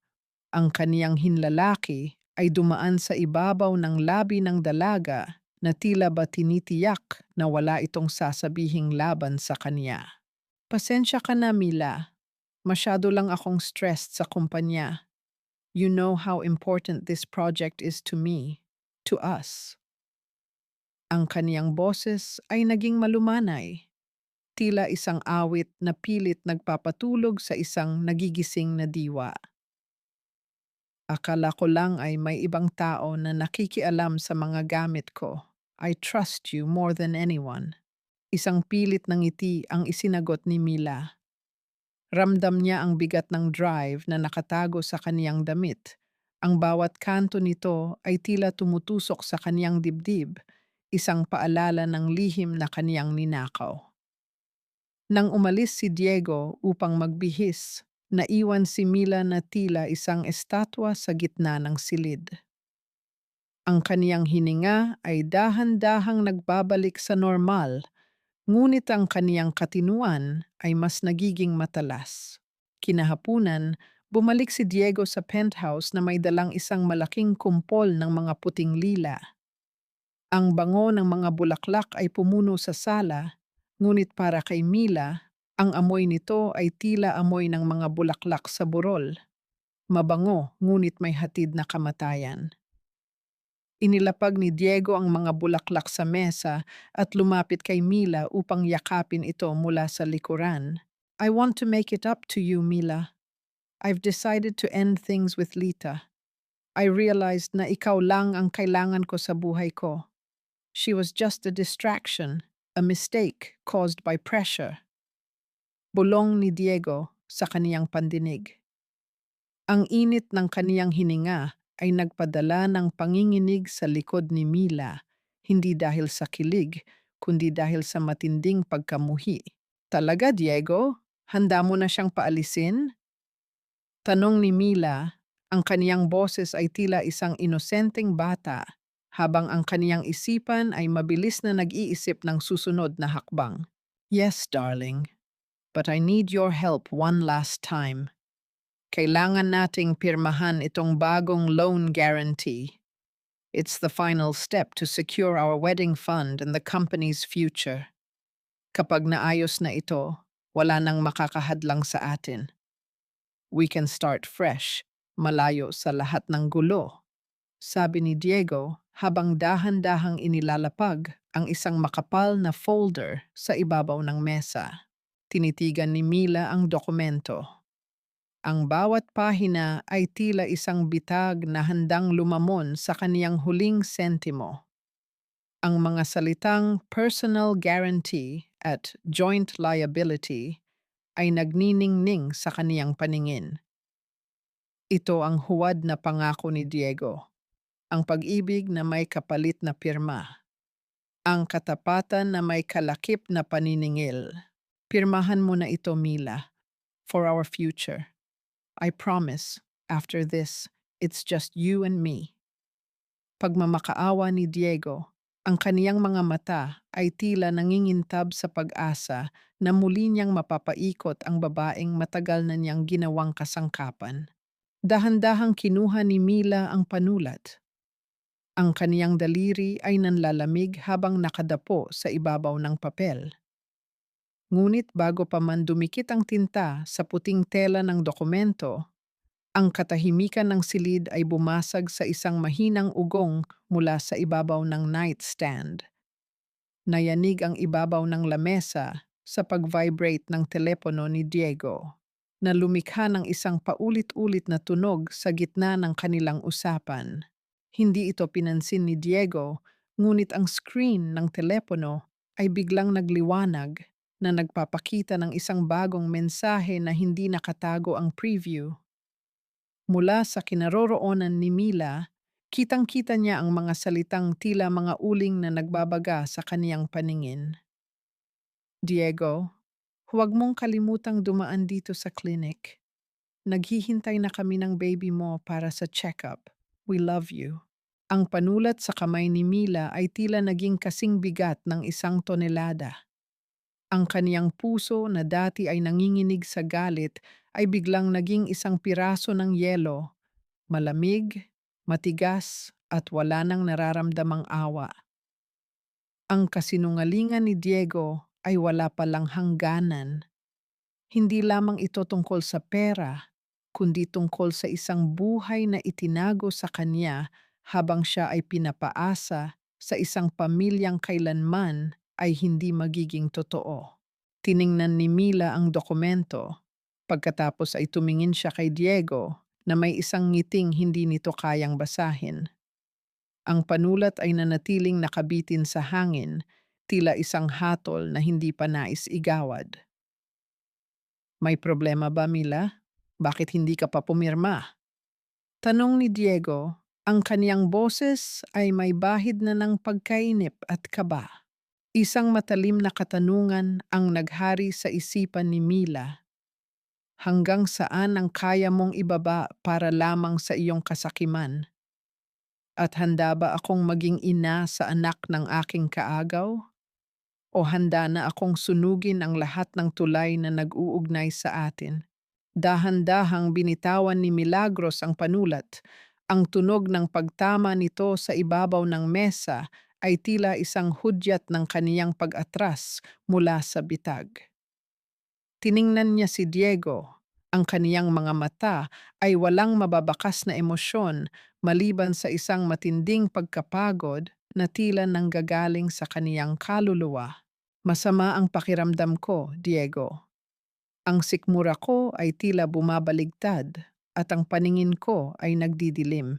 Ang kaniyang hinlalaki ay dumaan sa ibabaw ng labi ng dalaga na tila ba tinitiyak na wala itong sasabihing laban sa kaniya. Pasensya ka na, Mila. Masyado lang akong stressed sa kumpanya. You know how important this project is to me, to us. Ang kaniyang boses ay naging malumanay, tila isang awit na pilit nagpapatulog sa isang nagigising na diwa. Akala ko lang ay may ibang tao na nakikialam sa mga gamit ko. I trust you more than anyone. Isang pilit ng ngiti ang isinagot ni Mila. Ramdam niya ang bigat ng drive na nakatago sa kaniyang damit. Ang bawat kanto nito ay tila tumutusok sa kaniyang dibdib, isang paalala ng lihim na kaniyang ninakaw. Nang umalis si Diego upang magbihis, naiwan si Mila na tila isang estatwa sa gitna ng silid. Ang kaniyang hininga ay dahan-dahang nagbabalik sa normal, ngunit ang kaniyang katinuan ay mas nagiging matalas. Kinahapunan, bumalik si Diego sa penthouse na may dalang isang malaking kumpol ng mga puting lila. Ang bango ng mga bulaklak ay pumuno sa sala, ngunit para kay Mila, ang amoy nito ay tila amoy ng mga bulaklak sa burol. Mabango, ngunit may hatid na kamatayan. Inilapag ni Diego ang mga bulaklak sa mesa at lumapit kay Mila upang yakapin ito mula sa likuran. I want to make it up to you, Mila. I've decided to end things with Lita. I realized na ikaw lang ang kailangan ko sa buhay ko. She was just a distraction, a mistake caused by pressure. Bulong ni Diego sa kaniyang pandinig. Ang init ng kaniyang hininga ay nagpadala ng panginginig sa likod ni Mila, hindi dahil sa kilig, kundi dahil sa matinding pagkamuhi. Talaga, Diego? Handa mo na siyang paalisin? Tanong ni Mila, ang kaniyang boses ay tila isang inosenteng bata, habang ang kaniyang isipan ay mabilis na nag-iisip ng susunod na hakbang. Yes, darling, but I need your help one last time. Kailangan nating pirmahan itong bagong loan guarantee. It's the final step to secure our wedding fund and the company's future. Kapag naayos na ito, wala nang makakahadlang sa atin. We can start fresh, malayo sa lahat ng gulo, sabi ni Diego habang dahan-dahang inilalapag ang isang makapal na folder sa ibabaw ng mesa. Tinitigan ni Mila ang dokumento. Ang bawat pahina ay tila isang bitag na handang lumamon sa kaniyang huling sentimo. Ang mga salitang personal guarantee at joint liability ay nagniningning sa kaniyang paningin. Ito ang huwad na pangako ni Diego, ang pag-ibig na may kapalit na pirma, ang katapatan na may kalakip na paniningil. Pirmahan mo na ito, Mila, for our future. I promise, after this, it's just you and me. Pagmamakaawa ni Diego, ang kaniyang mga mata ay tila nangingintab sa pag-asa na muli niyang mapapaikot ang babaeng matagal na niyang ginawang kasangkapan. Dahan-dahang kinuha ni Mila ang panulat. Ang kaniyang daliri ay nanlalamig habang nakadapo sa ibabaw ng papel. Ngunit bago pa man dumikit ang tinta sa puting tela ng dokumento, ang katahimikan ng silid ay bumasag sa isang mahinang ugong mula sa ibabaw ng nightstand. Nayanig ang ibabaw ng lamesa sa pag-vibrate ng telepono ni Diego, na lumikha ng isang paulit-ulit na tunog sa gitna ng kanilang usapan. Hindi ito pinansin ni Diego, ngunit ang screen ng telepono ay biglang nagliwanag na nagpapakita ng isang bagong mensahe na hindi nakatago ang preview. Mula sa kinaroroonan ni Mila, kitang-kita niya ang mga salitang tila mga uling na nagbabaga sa kaniyang paningin. Diego, huwag mong kalimutang dumaan dito sa clinic. Naghihintay na kami ng baby mo para sa check-up. We love you. Ang panulat sa kamay ni Mila ay tila naging kasing bigat ng 1 tonelada. Ang kaniyang puso na dati ay nanginginig sa galit ay biglang naging isang piraso ng yelo, malamig, matigas at wala nang nararamdamang awa. Ang kasinungalingan ni Diego ay wala palang hangganan. Hindi lamang ito tungkol sa pera, kundi tungkol sa isang buhay na itinago sa kanya habang siya ay pinapaasa sa isang pamilyang kailanman ay hindi magiging totoo. Tiningnan ni Mila ang dokumento. Pagkatapos ay tumingin siya kay Diego na may isang ngiting hindi nito kayang basahin. Ang panulat ay nanatiling nakabitin sa hangin, tila isang hatol na hindi pa nais igawad. May problema ba, Mila? Bakit hindi ka pa pumirma? Tanong ni Diego, ang kaniyang boses ay may bahid na ng pagkainip at kaba. Isang matalim na katanungan ang naghari sa isipan ni Mila. Hanggang saan ang kaya mong ibaba para lamang sa iyong kasakiman? At handa ba akong maging ina sa anak ng aking kaagaw? O handa na akong sunugin ang lahat ng tulay na nag-uugnay sa atin? Dahan-dahang binitawan ni Milagros ang panulat. Ang tunog ng pagtama nito sa ibabaw ng mesa ay tila isang hudyat ng kaniyang pag-atras mula sa bitag. Tiningnan niya si Diego. Ang kaniyang mga mata ay walang mababakas na emosyon maliban sa isang matinding pagkapagod na tila nanggagaling sa kaniyang kaluluwa. Masama ang pakiramdam ko, Diego. Ang sikmura ko ay tila bumabaligtad at ang paningin ko ay nagdidilim.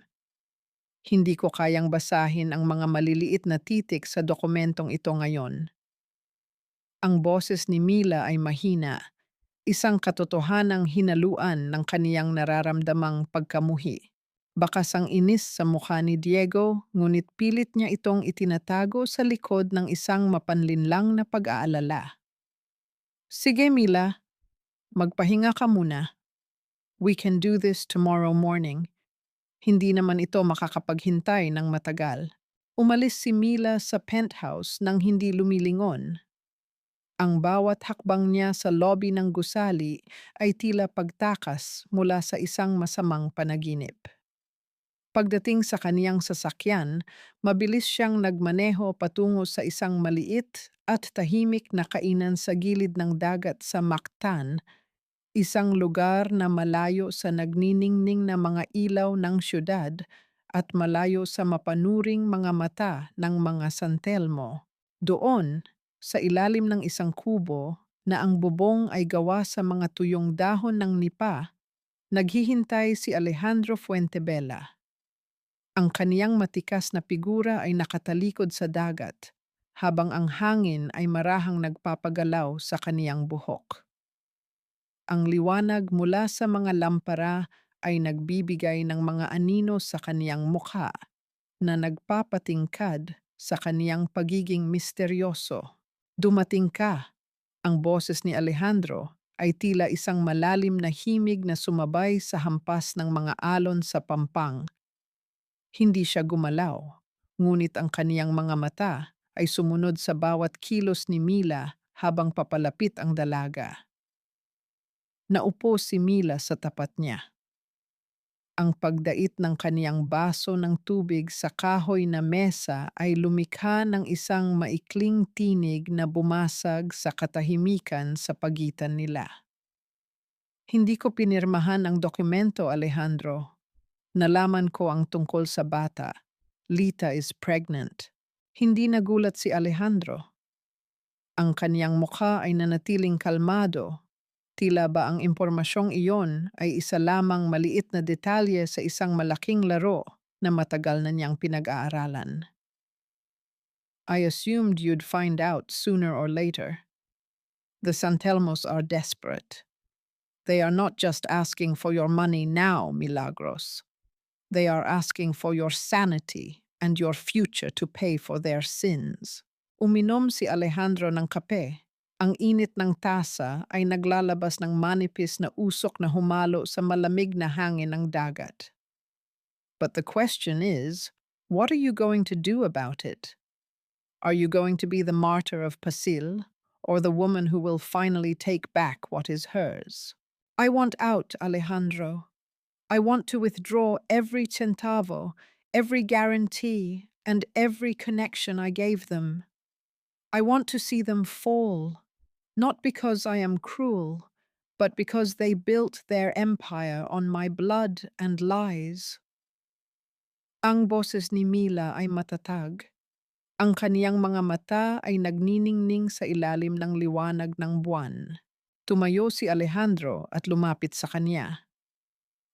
Hindi ko kayang basahin ang mga maliliit na titik sa dokumentong ito ngayon. Ang boses ni Mila ay mahina, isang katotohanang hinaluan ng kaniyang nararamdamang pagkamuhi. Bakas ang inis sa mukha ni Diego, ngunit pilit niya itong itinatago sa likod ng isang mapanlinlang na pag-aalala. Sige Mila, magpahinga ka muna. We can do this tomorrow morning. Hindi naman ito makakapaghintay ng matagal. Umalis si Mila sa penthouse nang hindi lumilingon. Ang bawat hakbang niya sa lobby ng gusali ay tila pagtakas mula sa isang masamang panaginip. Pagdating sa kaniyang sasakyan, mabilis siyang nagmaneho patungo sa isang maliit at tahimik na kainan sa gilid ng dagat sa Mactan, isang lugar na malayo sa nagniningning na mga ilaw ng syudad at malayo sa mapanuring mga mata ng mga Santelmo. Doon, sa ilalim ng isang kubo na ang bubong ay gawa sa mga tuyong dahon ng nipa, naghihintay si Alejandro Fuentebella. Ang kaniyang matikas na figura ay nakatalikod sa dagat, habang ang hangin ay marahang nagpapagalaw sa kaniyang buhok. Ang liwanag mula sa mga lampara ay nagbibigay ng mga anino sa kaniyang mukha na nagpapatingkad sa kaniyang pagiging misteryoso. Dumating ka, ang boses ni Alejandro ay tila isang malalim na himig na sumabay sa hampas ng mga alon sa pampang. Hindi siya gumalaw, ngunit ang kaniyang mga mata ay sumunod sa bawat kilos ni Mila habang papalapit ang dalaga. Naupo si Mila sa tapat niya. Ang pagdait ng kaniyang baso ng tubig sa kahoy na mesa ay lumikha ng isang maikling tinig na bumasag sa katahimikan sa pagitan nila. Hindi ko pinirmahan ang dokumento, Alejandro. Nalaman ko ang tungkol sa bata. Lita is pregnant. Hindi nagulat si Alejandro. Ang kaniyang mukha ay nanatiling kalmado. Tila ba ang impormasyong iyon ay isa lamang maliit na detalye sa isang malaking laro na matagal na niyang pinag-aaralan. I assumed you'd find out sooner or later. The Santelmos are desperate. They are not just asking for your money now, Milagros. They are asking for your sanity and your future to pay for their sins. Uminom si Alejandro ng kape. Ang init ng tasa ay naglalabas ng manipis na usok na humalo sa malamig na hangin ng dagat. But the question is, what are you going to do about it? Are you going to be the martyr of Pasil, or the woman who will finally take back what is hers? I want out, Alejandro. I want to withdraw every centavo, every guarantee, and every connection I gave them. I want to see them fall, not because I am cruel, but because they built their empire on my blood and lies. Ang boses ni Mila ay matatag. Ang kaniyang mga mata ay nagniningning sa ilalim ng liwanag ng buwan. Tumayo si Alejandro at lumapit sa kanya.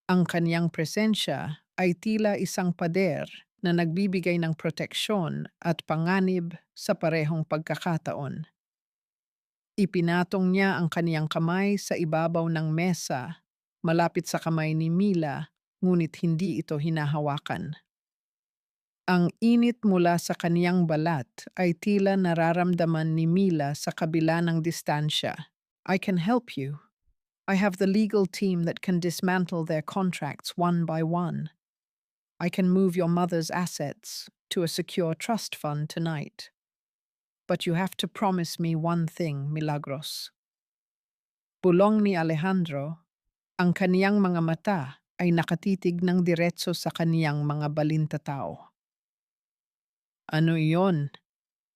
Ang kaniyang presensya ay tila isang pader na nagbibigay ng proteksyon at panganib sa parehong pagkakataon. Ipinatong niya ang kaniyang kamay sa ibabaw ng mesa, malapit sa kamay ni Mila, ngunit hindi ito hinahawakan. Ang init mula sa kaniyang balat ay tila nararamdaman ni Mila sa kabila ng distansya. I can help you. I have the legal team that can dismantle their contracts one by one. I can move your mother's assets to a secure trust fund tonight. But you have to promise me one thing, Milagros. Bulong ni Alejandro, ang kaniyang mga mata ay nakatitig ng diretso sa kaniyang mga balintatao. Ano iyon?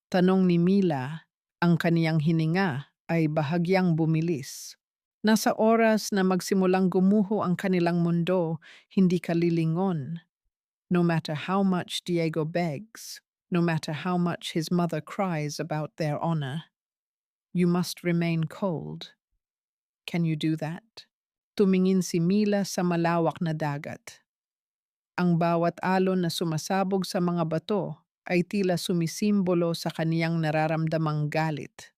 Tanong ni Mila, ang kaniyang hininga ay bahagyang bumilis. Nasa oras na magsimulang gumuho ang kanilang mundo, hindi ka lilingon. No matter how much Diego begs, no matter how much his mother cries about their honor, you must remain cold. Can you do that? Tumingin si Mila sa malawak na dagat. Ang bawat alon na sumasabog sa mga bato ay tila sumisimbolo sa kaniyang nararamdamang galit.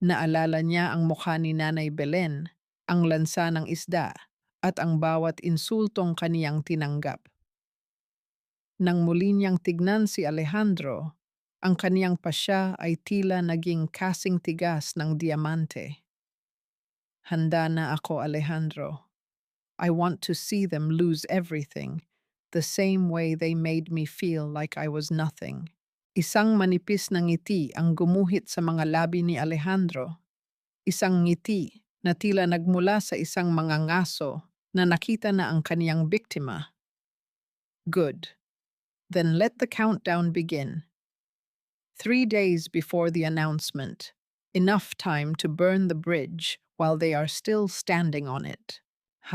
Naalala niya ang mukha ni Nanay Belen, ang lansa ng isda, at ang bawat insultong kaniyang tinanggap. Nang muli niyang tignan si Alejandro, ang kaniyang pasya ay tila naging kasing tigas ng diamante. Handa na ako, Alejandro. I want to see them lose everything, the same way they made me feel like I was nothing. Isang manipis na ngiti ang gumuhit sa mga labi ni Alejandro. Isang ngiti na tila nagmula sa isang mga ngaso na nakita na ang kaniyang biktima. Good. Then let the countdown begin. 3 days before the announcement. Enough time to burn the bridge while they are still standing on it.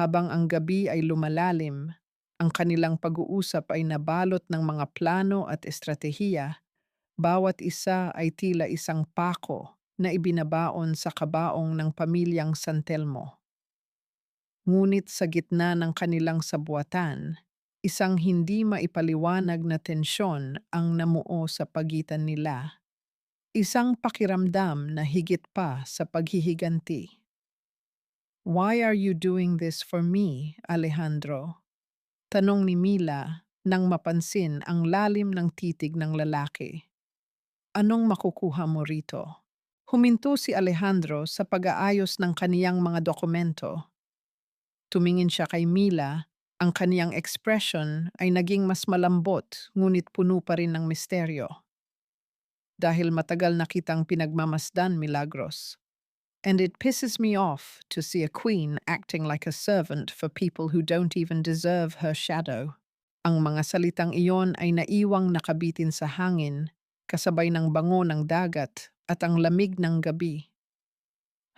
Habang ang gabi ay lumalalim, ang kanilang pag-uusap ay nabalot ng mga plano at estratehiya. Bawat isa ay tila isang pako na ibinabaon sa kabaong ng pamilyang Santelmo. Ngunit sa gitna ng kanilang sabuatan, isang hindi maipaliwanag na tensyon ang namuo sa pagitan nila. Isang pakiramdam na higit pa sa paghihiganti. Why are you doing this for me, Alejandro? Tanong ni Mila nang mapansin ang lalim ng titig ng lalaki. Anong makukuha mo rito? Huminto si Alejandro sa pag-aayos ng kaniyang mga dokumento. Tumingin siya kay Mila, ang kaniyang expression ay naging mas malambot ngunit puno pa rin ng misteryo. Dahil matagal na kitang pinagmamasdan, Milagros. And it pisses me off to see a queen acting like a servant for people who don't even deserve her shadow. Ang mga salitang iyon ay naiwang nakabitin sa hangin, kasabay ng bango ng dagat at ang lamig ng gabi.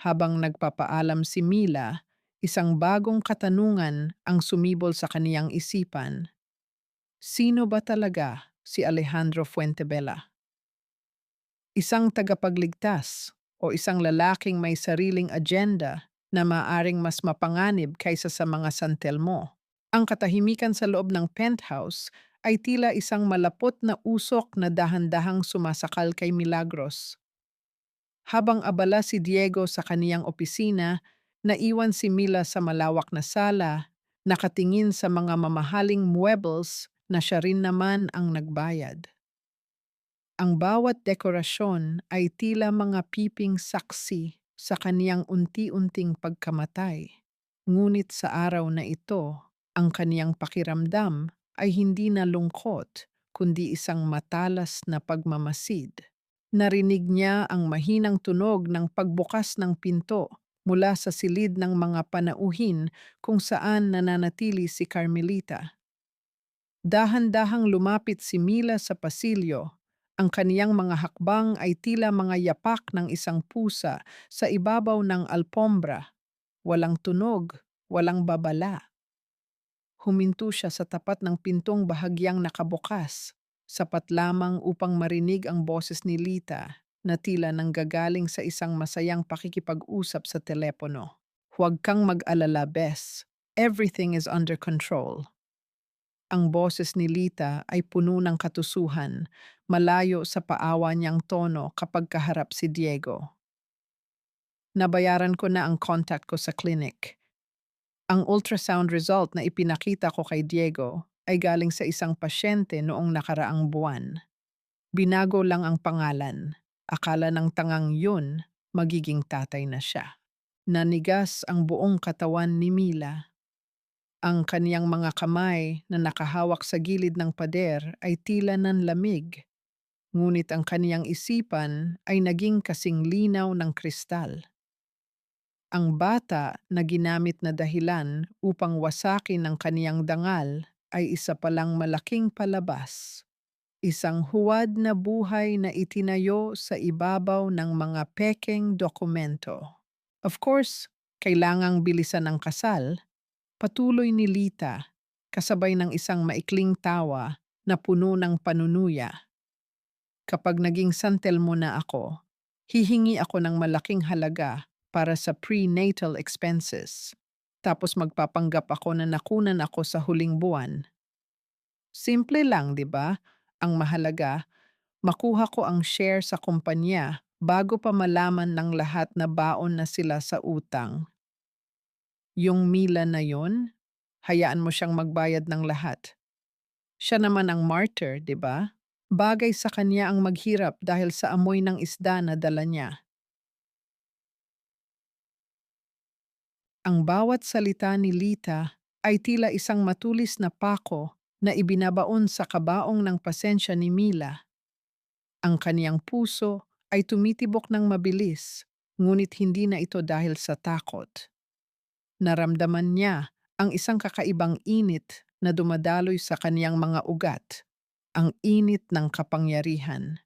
Habang nagpapaalam si Mila, isang bagong katanungan ang sumibol sa kaniyang isipan. Sino ba talaga si Alejandro Fuentebella? Isang tagapagligtas o isang lalaking may sariling agenda na maaring mas mapanganib kaysa sa mga Santelmo? Ang katahimikan sa loob ng penthouse ay tila isang malapot na usok na dahan-dahang sumasakal kay Milagros. Habang abala si Diego sa kaniyang opisina, naiwan si Mila sa malawak na sala, nakatingin sa mga mamahaling muebles na siya rin naman ang nagbayad. Ang bawat dekorasyon ay tila mga piping saksi sa kaniyang unti-unting pagkamatay. Ngunit sa araw na ito, ang kaniyang pakiramdam ay hindi na lungkot, kundi isang matalas na pagmamasid. Narinig niya ang mahinang tunog ng pagbukas ng pinto mula sa silid ng mga panauhin kung saan nananatili si Carmelita. Dahan-dahang lumapit si Mila sa pasilyo. Ang kaniyang mga hakbang ay tila mga yapak ng isang pusa sa ibabaw ng alpombra. Walang tunog, walang babala. Huminto siya sa tapat ng pintong bahagyang nakabukas, sapat lamang upang marinig ang boses ni Lita na tila nanggagaling sa isang masayang pakikipag-usap sa telepono. Huwag kang mag-alala, Bes. Everything is under control. Ang boses ni Lita ay puno ng katusuhan, malayo sa paawa niyang tono kapag kaharap si Diego. Nabayaran ko na ang contact ko sa clinic. Ang ultrasound result na ipinakita ko kay Diego ay galing sa isang pasyente noong nakaraang buwan. Binago lang ang pangalan. Akala ng tangang yun, magiging tatay na siya. Nanigas ang buong katawan ni Mila. Ang kaniyang mga kamay na nakahawak sa gilid ng pader ay tila nanlamig, ngunit ang kaniyang isipan ay naging kasing linaw ng kristal. Ang bata na ginamit na dahilan upang wasakin ang kaniyang dangal ay isa palang malaking palabas. Isang huwad na buhay na itinayo sa ibabaw ng mga pekeng dokumento. Of course, kailangang bilisan ang kasal. Patuloy ni Lita, kasabay ng isang maikling tawa na puno ng panunuya. Kapag naging santel mo na ako, hihingi ako ng malaking halaga para sa prenatal expenses. Tapos magpapanggap ako na nakunan ako sa huling buwan. Simple lang, di ba? Ang mahalaga, makuha ko ang share sa kumpanya bago pa malaman ng lahat na baon na sila sa utang. Yung Mila na yon, hayaan mo siyang magbayad ng lahat. Siya naman ang martyr, di ba? Bagay sa kanya ang maghirap dahil sa amoy ng isda na dala niya. Ang bawat salita ni Lita ay tila isang matulis na pako na ibinabaon sa kabaong ng pasensya ni Mila. Ang kaniyang puso ay tumitibok ng mabilis, ngunit hindi na ito dahil sa takot. Naramdaman niya ang isang kakaibang init na dumadaloy sa kaniyang mga ugat, ang init ng kapangyarihan.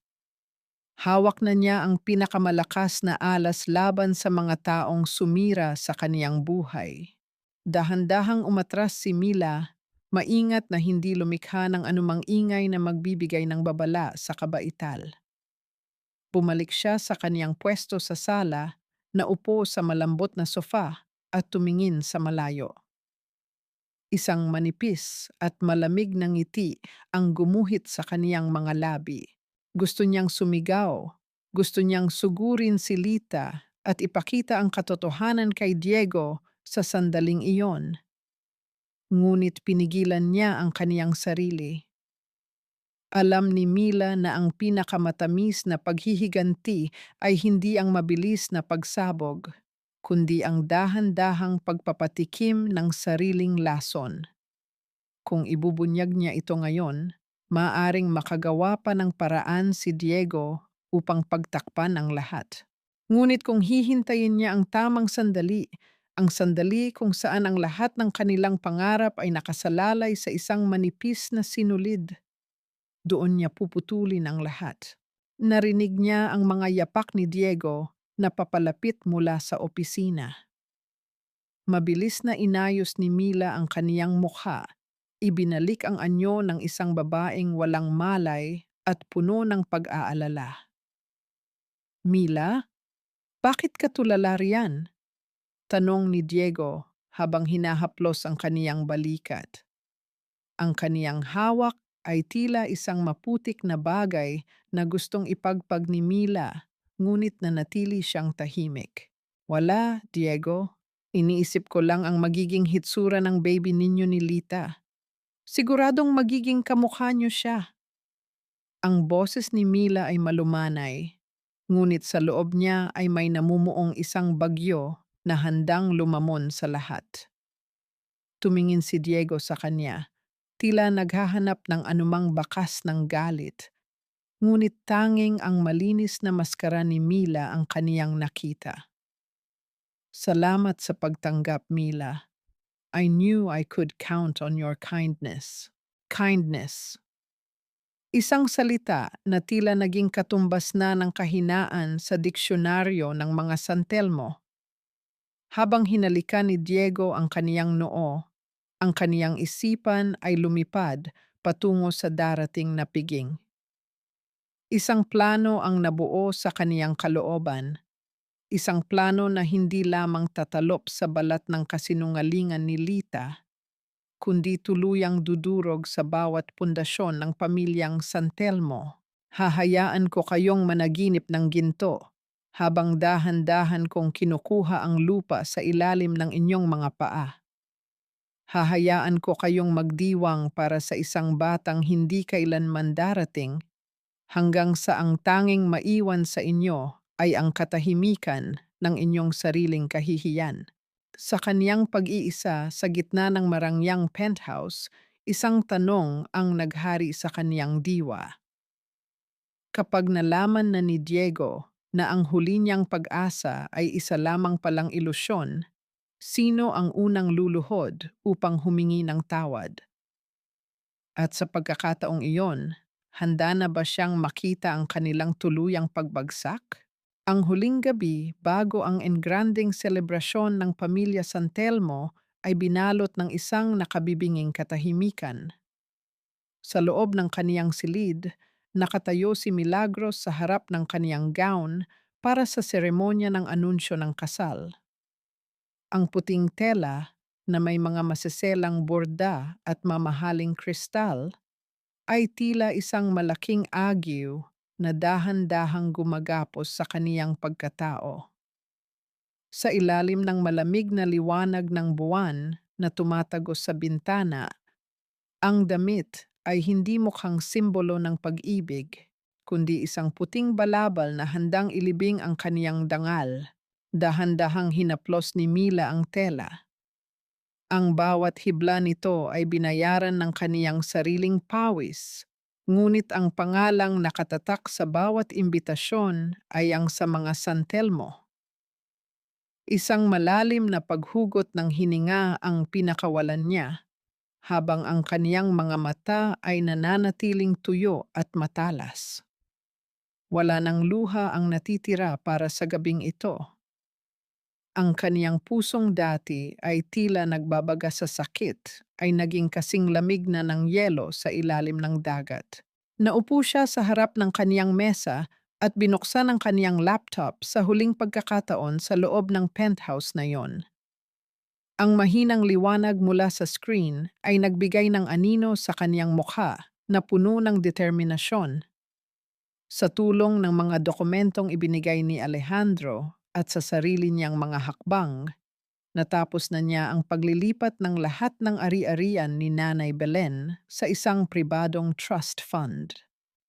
Hawak na niya ang pinakamalakas na alas laban sa mga taong sumira sa kaniyang buhay. Dahan-dahang umatras si Mila, maingat na hindi lumikha ng anumang ingay na magbibigay ng babala sa kabaital. Bumalik siya sa kaniyang pwesto sa sala, naupo sa malambot na sofa at tumingin sa malayo. Isang manipis at malamig na ngiti ang gumuhit sa kaniyang mga labi. Gusto niyang sumigaw, gusto niyang sugurin si Lita at ipakita ang katotohanan kay Diego sa sandaling iyon. Ngunit pinigilan niya ang kaniyang sarili. Alam ni Mila na ang pinakamatamis na paghihiganti ay hindi ang mabilis na pagsabog, kundi ang dahan-dahang pagpapatikim ng sariling lason. Kung ibubunyag niya ito ngayon, maaring makagawa pa ng paraan si Diego upang pagtakpan ang lahat. Ngunit kung hihintayin niya ang tamang sandali, ang sandali kung saan ang lahat ng kanilang pangarap ay nakasalalay sa isang manipis na sinulid, doon niya puputulin ang lahat. Narinig niya ang mga yapak ni Diego na papalapit mula sa opisina. Mabilis na inayos ni Mila ang kaniyang mukha. Ibinalik ang anyo ng isang babaeng walang malay at puno ng pag-aalala. Mila, bakit ka tulala riyan? Tanong ni Diego habang hinahaplos ang kaniyang balikat. Ang kaniyang hawak ay tila isang maputik na bagay na gustong ipagpag ni Mila, ngunit nanatili siyang tahimik. Wala, Diego. Iniisip ko lang ang magiging hitsura ng baby ninyo ni Lita. Siguradong magiging kamukha niyo siya. Ang boses ni Mila ay malumanay, ngunit sa loob niya ay may namumuong isang bagyo na handang lumamon sa lahat. Tumingin si Diego sa kanya, tila naghahanap ng anumang bakas ng galit, ngunit tanging ang malinis na maskara ni Mila ang kaniyang nakita. Salamat sa pagtanggap, Mila. I knew I could count on your kindness. Kindness. Isang salita na tila naging katumbas na ng kahinaan sa diksyonaryo ng mga San Telmo. Habang hinalikan ni Diego ang kaniyang noo, ang kaniyang isipan ay lumipad patungo sa darating na piging. Isang plano ang nabuo sa kaniyang kalooban, isang plano na hindi lamang tatalop sa balat ng kasinungalingan ni Lita, kundi tuluyang dudurog sa bawat pundasyon ng pamilyang San Telmo. Hahayaan ko kayong managinip ng ginto habang dahan-dahan kong kinukuha ang lupa sa ilalim ng inyong mga paa. Hahayaan ko kayong magdiwang para sa isang batang hindi kailanman darating hanggang sa ang tanging maiwan sa inyo ay ang katahimikan ng inyong sariling kahihiyan. Sa kaniyang pag-iisa sa gitna ng marangyang penthouse, isang tanong ang naghari sa kaniyang diwa. Kapag nalaman na ni Diego na ang huli niyang pag-asa ay isa lamang palang ilusyon, sino ang unang luluhod upang humingi ng tawad? At sa pagkakataong iyon, handa na ba siyang makita ang kanilang tuluyang pagbagsak? Ang huling gabi bago ang engranding selebrasyon ng pamilya San Telmo ay binalot ng isang nakabibinging katahimikan. Sa loob ng kaniyang silid, nakatayo si Milagros sa harap ng kaniyang gown para sa seremonya ng anunsyo ng kasal. Ang puting tela na may mga maseselang borda at mamahaling kristal ay tila isang malaking agiw na dahan-dahang gumagapos sa kaniyang pagkatao. Sa ilalim ng malamig na liwanag ng buwan na tumatagos sa bintana, ang damit ay hindi mukhang simbolo ng pag-ibig, kundi isang puting balabal na handang ilibing ang kaniyang dangal. Dahan-dahang hinaplos ni Mila ang tela. Ang bawat hibla nito ay binayaran ng kaniyang sariling pawis, ngunit ang pangalang nakatatak sa bawat imbitasyon ay ang sa mga San Telmo. Isang malalim na paghugot ng hininga ang pinakawalan niya, habang ang kaniyang mga mata ay nananatiling tuyo at matalas. Wala ng luha ang natitira para sa gabing ito. Ang kaniyang pusong dati ay tila nagbabaga sa sakit, ay naging kasing lamig na ng yelo sa ilalim ng dagat. Naupo siya sa harap ng kaniyang mesa at binuksan ang kaniyang laptop sa huling pagkakataon sa loob ng penthouse na yon. Ang mahinang liwanag mula sa screen ay nagbigay ng anino sa kaniyang mukha na puno ng determinasyon. Sa tulong ng mga dokumentong ibinigay ni Alejandro at sa sarili niyang mga hakbang, natapos na niya ang paglilipat ng lahat ng ari-arian ni Nanay Belen sa isang pribadong trust fund.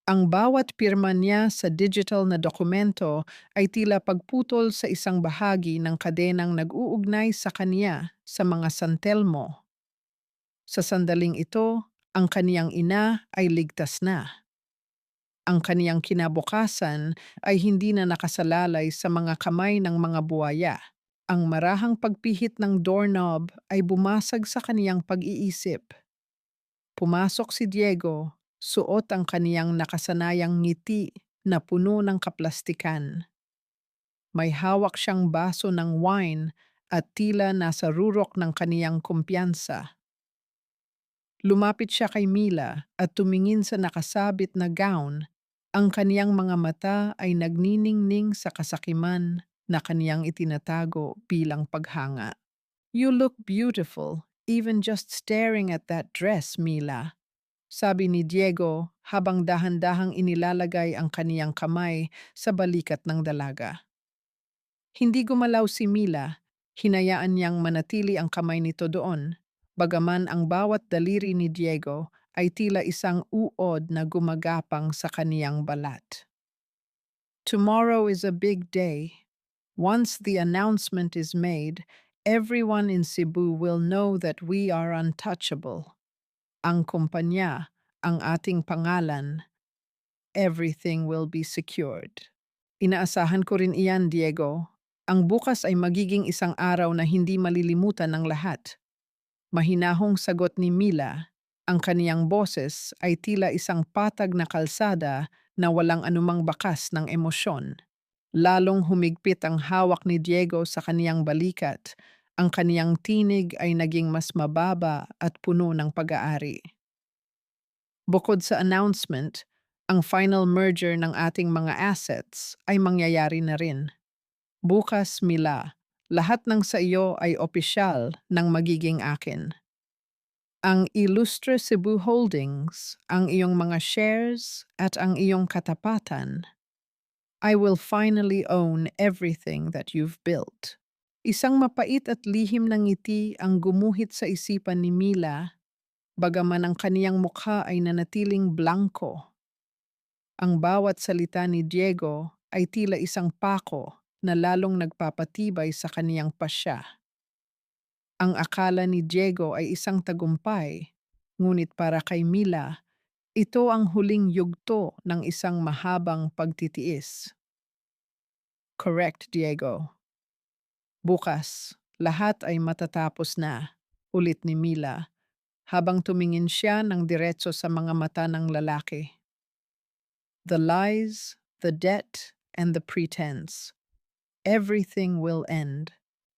Ang bawat pirma niya sa digital na dokumento ay tila pagputol sa isang bahagi ng kadenang nag-uugnay sa kaniya sa mga San Telmo. Sa sandaling ito, ang kaniyang ina ay ligtas na. Ang kaniyang kinabukasan ay hindi na nakasalalay sa mga kamay ng mga buwaya. Ang marahang pagpihit ng doorknob ay bumasag sa kaniyang pag-iisip. Pumasok si Diego, suot ang kaniyang nakasanayang ngiti na puno ng kaplastikan. May hawak siyang baso ng wine at tila nasa rurok ng kaniyang kumpiyansa. Lumapit siya kay Mila at tumingin sa nakasabit na gown. Ang kaniyang mga mata ay nagniningning sa kasakiman na kaniyang itinatago bilang paghanga. "You look beautiful, even just staring at that dress, Mila." sabi ni Diego habang dahan-dahang inilalagay ang kaniyang kamay sa balikat ng dalaga. Hindi gumalaw si Mila, hinayaan niyang manatili ang kamay nito doon, bagaman ang bawat daliri ni Diego ay tila isang uod na gumagapang sa kaniyang balat. Tomorrow is a big day. Once the announcement is made, everyone in Cebu will know that we are untouchable. Ang kumpanya, ang ating pangalan, everything will be secured. Inaasahan ko rin iyan, Diego. Ang bukas ay magiging isang araw na hindi malilimutan ng lahat. Mahinahong sagot ni Mila. Ang kaniyang boses ay tila isang patag na kalsada na walang anumang bakas ng emosyon. Lalong humigpit ang hawak ni Diego sa kaniyang balikat. Ang kaniyang tinig ay naging mas mababa at puno ng pag-aari. Bukod sa announcement, ang final merger ng ating mga assets ay mangyayari na rin. Bukas, Mila, lahat ng sa iyo ay opisyal ng magiging akin. Ang Illustre Cebu Holdings, ang iyong mga shares at ang iyong katapatan, I will finally own everything that you've built. Isang mapait at lihim na ngiti ang gumuhit sa isipan ni Mila, bagaman ang kaniyang mukha ay nanatiling blanko. Ang bawat salita ni Diego ay tila isang pako na lalong nagpapatibay sa kaniyang pasya. Ang akala ni Diego ay isang tagumpay, ngunit para kay Mila, ito ang huling yugto ng isang mahabang pagtitiis. Correct, Diego. Bukas, lahat ay matatapos na, ulit ni Mila, habang tumingin siya ng diretso sa mga mata ng lalaki. The lies, the debt, and the pretense. Everything will end.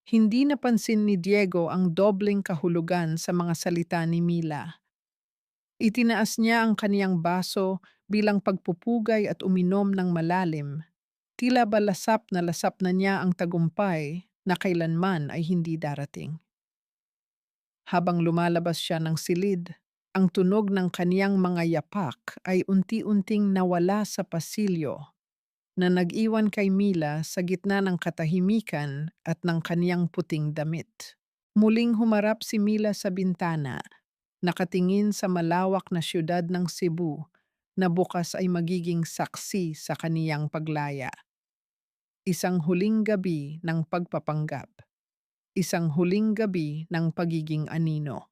Hindi napansin ni Diego ang dobling kahulugan sa mga salita ni Mila. Itinaas niya ang kaniyang baso bilang pagpupugay at uminom ng malalim. Tila ba lasap na niya ang tagumpay na kailanman ay hindi darating. Habang lumalabas siya ng silid, ang tunog ng kaniyang mga yapak ay unti-unting nawala sa pasilyo na nag-iwan kay Mila sa gitna ng katahimikan at ng kaniyang puting damit. Muling humarap si Mila sa bintana, nakatingin sa malawak na siyudad ng Cebu na bukas ay magiging saksi sa kaniyang paglaya. Isang huling gabi ng pagpapanggap. Isang huling gabi ng pagiging anino.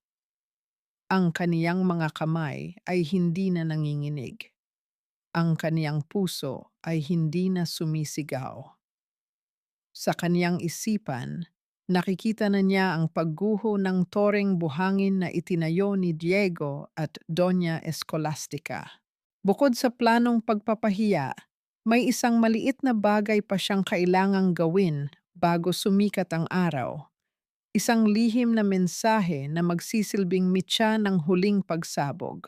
Ang kaniyang mga kamay ay hindi na nanginginig. Ang kaniyang puso ay hindi na sumisigaw. Sa kaniyang isipan, nakikita na niya ang pagguho ng toreng buhangin na itinayo ni Diego at Doña Escolastica. Bukod sa planong pagpapahiya, may isang maliit na bagay pa siyang kailangang gawin bago sumikat ang araw. Isang lihim na mensahe na magsisilbing mitya ng huling pagsabog.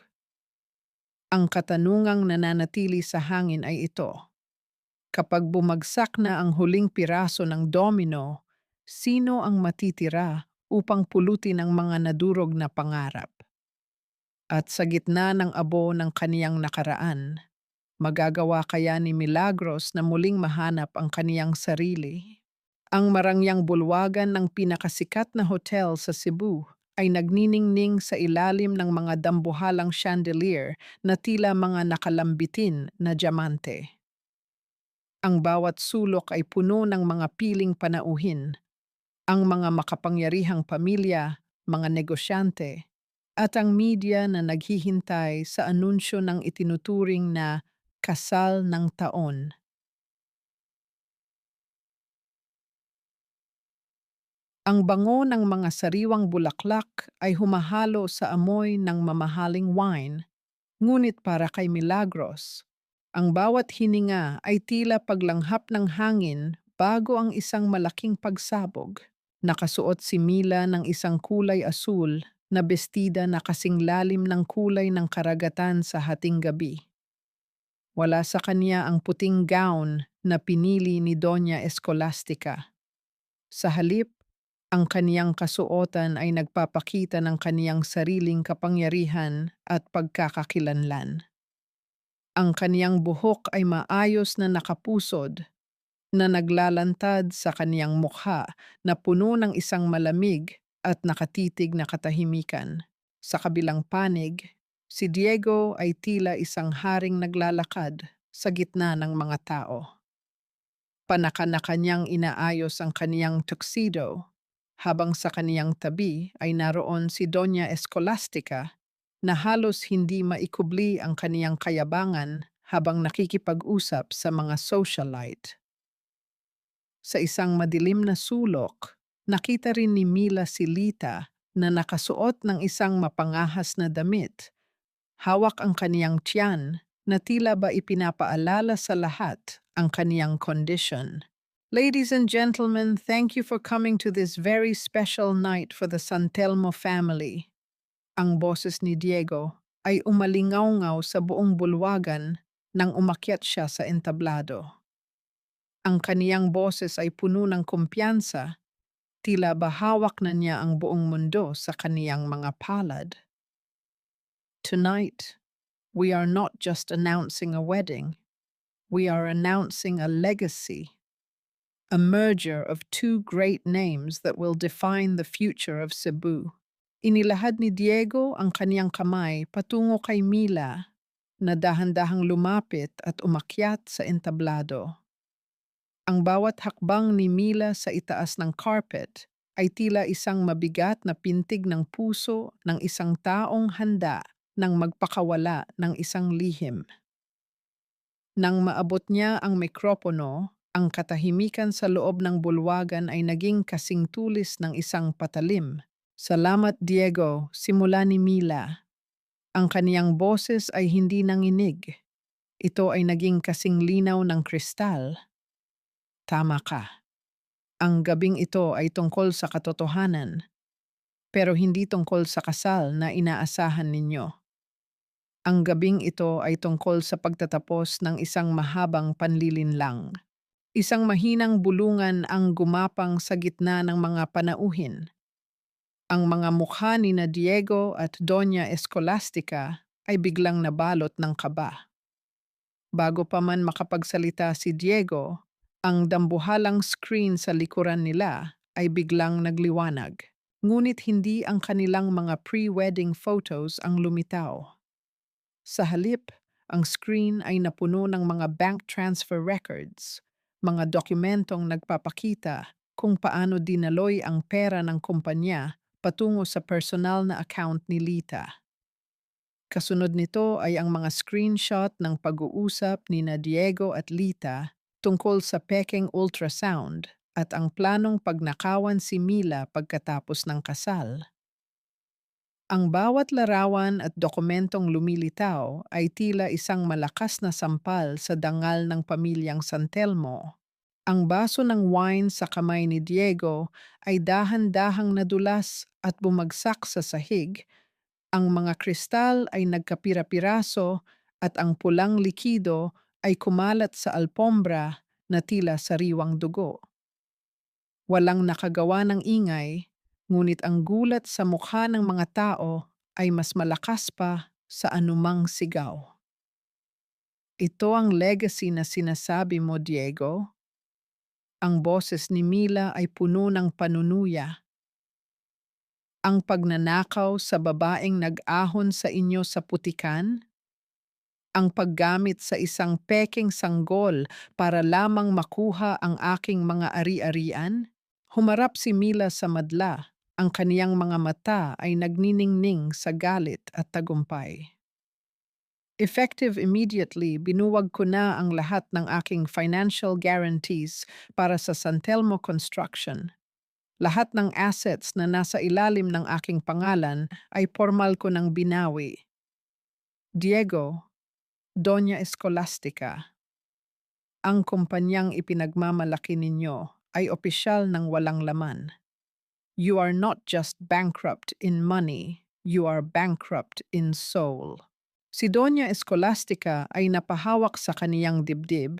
Ang katanungang nananatili sa hangin ay ito. Kapag bumagsak na ang huling piraso ng domino, sino ang matitira upang pulutin ang mga nadurog na pangarap? At sa gitna ng abo ng kaniyang nakaraan, magagawa kaya ni Milagros na muling mahanap ang kaniyang sarili? Ang marangyang bulwagan ng pinakasikat na hotel sa Cebu ay nagniningning sa ilalim ng mga dambuhalang chandelier na tila mga nakalambitin na diamante. Ang bawat sulok ay puno ng mga piling panauhin, ang mga makapangyarihang pamilya, mga negosyante, at ang media na naghihintay sa anunsyo ng itinuturing na kasal ng taon. Ang bango ng mga sariwang bulaklak ay humahalo sa amoy ng mamahaling wine, ngunit para kay Milagros, ang bawat hininga ay tila paglanghap ng hangin bago ang isang malaking pagsabog. Nakasuot si Mila ng isang kulay asul na bestida na kasing lalim ng kulay ng karagatan sa hating gabi. Wala sa kanya ang puting gown na pinili ni Doña Escolastica. Sa halip, Ang kaniyang kasuotan ay nagpapakita ng kaniyang sariling kapangyarihan at pagkakakilanlan. Ang kaniyang buhok ay maayos na nakapusod na naglalantad sa kaniyang mukha na puno ng isang malamig at nakatitig na katahimikan. Sa kabilang panig, si Diego ay tila isang haring naglalakad sa gitna ng mga tao. Panaka-naka niyang inaayos ang kaniyang tuxedo, habang sa kaniyang tabi ay naroon si Doña Escolastica na halos hindi maikubli ang kaniyang kayabangan habang nakikipag-usap sa mga socialite. Sa isang madilim na sulok, nakita rin ni Mila si Lita na nakasuot ng isang mapangahas na damit. Hawak ang kaniyang tiyan na tila ba ipinapaalala sa lahat ang kaniyang condition. Ladies and gentlemen, thank you for coming to this very special night for the San Telmo family. Ang boses ni Diego ay umalingaw-ngaw sa buong bulwagan nang umakyat siya sa entablado. Ang kaniyang boses ay puno ng kumpiyansa, tila ba hawak na niya ang buong mundo sa kaniyang mga palad. Tonight, we are not just announcing a wedding, we are announcing a legacy, a merger of two great names that will define the future of Cebu. Inilahad ni Diego ang kaniyang kamay patungo kay Mila na dahan-dahang lumapit at umakyat sa entablado. Ang bawat hakbang ni Mila sa itaas ng carpet ay tila isang mabigat na pintig ng puso ng isang taong handa nang magpakawala ng isang lihim. Nang maabot niya ang mikropono, ang katahimikan sa loob ng bulwagan ay naging kasing tulis ng isang patalim. Salamat Diego, simula ni Mila. Ang kaniyang boses ay hindi nanginig. Ito ay naging kasing linaw ng kristal. Tama ka. Ang gabing ito ay tungkol sa katotohanan, pero hindi tungkol sa kasal na inaasahan ninyo. Ang gabing ito ay tungkol sa pagtatapos ng isang mahabang panlilinlang. Isang mahinang bulungan ang gumapang sa gitna ng mga panauhin. Ang mga mukha ni na Diego at Doña Escolastica ay biglang nabalot ng kaba. Bago pa man makapagsalita si Diego, ang dambuhalang screen sa likuran nila ay biglang nagliwanag. Ngunit hindi ang kanilang mga pre-wedding photos ang lumitaw. Sa halip, ang screen ay napuno ng mga bank transfer records, mga dokumentong nagpapakita kung paano dinaloy ang pera ng kumpanya patungo sa personal na account ni Lita. Kasunod nito ay ang mga screenshot ng pag-uusap ni na Diego at Lita tungkol sa peking ultrasound at ang planong pagnakawan si Mila pagkatapos ng kasal. Ang bawat larawan at dokumentong lumilitaw ay tila isang malakas na sampal sa dangal ng pamilyang San Telmo. Ang baso ng wine sa kamay ni Diego ay dahan-dahang nadulas at bumagsak sa sahig. Ang mga kristal ay nagkapira-piraso at ang pulang likido ay kumalat sa alpombra na tila sariwang dugo. Walang nakagawa ng ingay, ngunit ang gulat sa mukha ng mga tao ay mas malakas pa sa anumang sigaw. Ito ang legacy na sinasabi mo, Diego. Ang boses ni Mila ay puno ng panunuya. Ang pagnanakaw sa babaeng nag-ahon sa inyo sa putikan? Ang paggamit sa isang peking sanggol para lamang makuha ang aking mga ari-arian? Humarap si Mila sa madla. Ang kaniyang mga mata ay nagniningning sa galit at tagumpay. Effective immediately, binuwag ko na ang lahat ng aking financial guarantees para sa San Telmo Construction. Lahat ng assets na nasa ilalim ng aking pangalan ay formal ko ng binawi. Diego, Doña Escolastica, ang kumpanyang ipinagmamalaki ninyo ay opisyal ng walang laman. You are not just bankrupt in money, you are bankrupt in soul. Si Doña Escolastica ay napahawak sa kaniyang dibdib.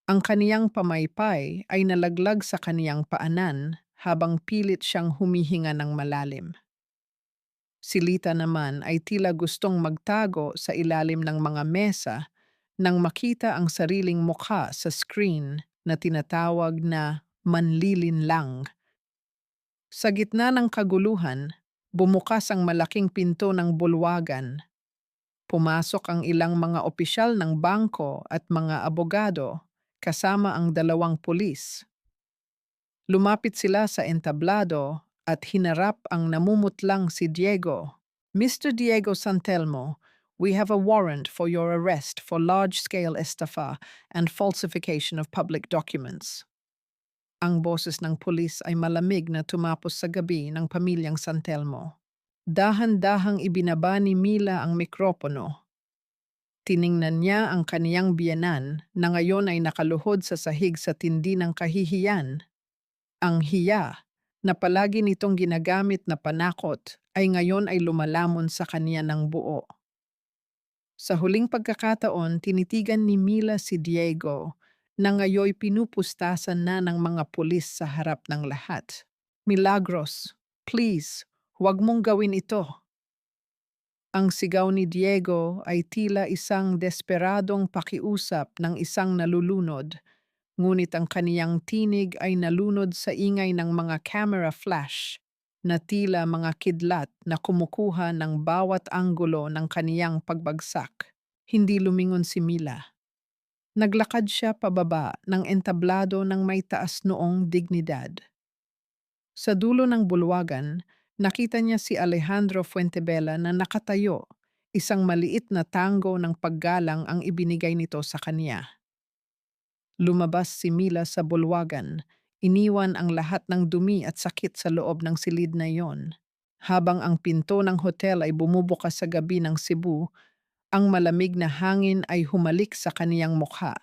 Ang kaniyang pamaypay ay nalaglag sa kaniyang paanan habang pilit siyang humihinga ng malalim. Si Lita naman ay tila gustong magtago sa ilalim ng mga mesa nang makita ang sariling mukha sa screen na tinatawag na manlilinlang. Sa gitna ng kaguluhan, bumukas ang malaking pinto ng bulwagan. Pumasok ang ilang mga opisyal ng bangko at mga abogado kasama ang dalawang pulis. Lumapit sila sa entablado at hinarap ang namumutlang si Diego. Mr. Diego Santelmo, we have a warrant for your arrest for large-scale estafa and falsification of public documents. Ang boses ng pulis ay malamig na tumapos sa gabi ng pamilyang Santelmo. Dahan-dahang ibinaba ni Mila ang mikropono. Tiningnan niya ang kaniyang biyenan na ngayon ay nakaluhod sa sahig sa tindi ng kahihiyan. Ang hiya na palagi nitong ginagamit na panakot ay ngayon ay lumalamon sa kanya ng buo. Sa huling pagkakataon, tinitigan ni Mila si Diego na ngayoy pinupustasan na ng mga pulis sa harap ng lahat. Milagros, please, huwag mong gawin ito. Ang sigaw ni Diego ay tila isang desperadong pakiusap ng isang nalulunod, ngunit ang kaniyang tinig ay nalunod sa ingay ng mga camera flash na tila mga kidlat na kumukuha ng bawat anggulo ng kaniyang pagbagsak. Hindi lumingon si Mila. Naglakad siya pababa ng entablado ng may taas noong dignidad. Sa dulo ng bulwagan, nakita niya si Alejandro Fuentebella na nakatayo, isang maliit na tango ng paggalang ang ibinigay nito sa kanya. Lumabas si Mila sa bulwagan, iniwan ang lahat ng dumi at sakit sa loob ng silid na iyon. Habang ang pinto ng hotel ay bumubukas sa gabi ng Cebu, ang malamig na hangin ay humalik sa kaniyang mukha.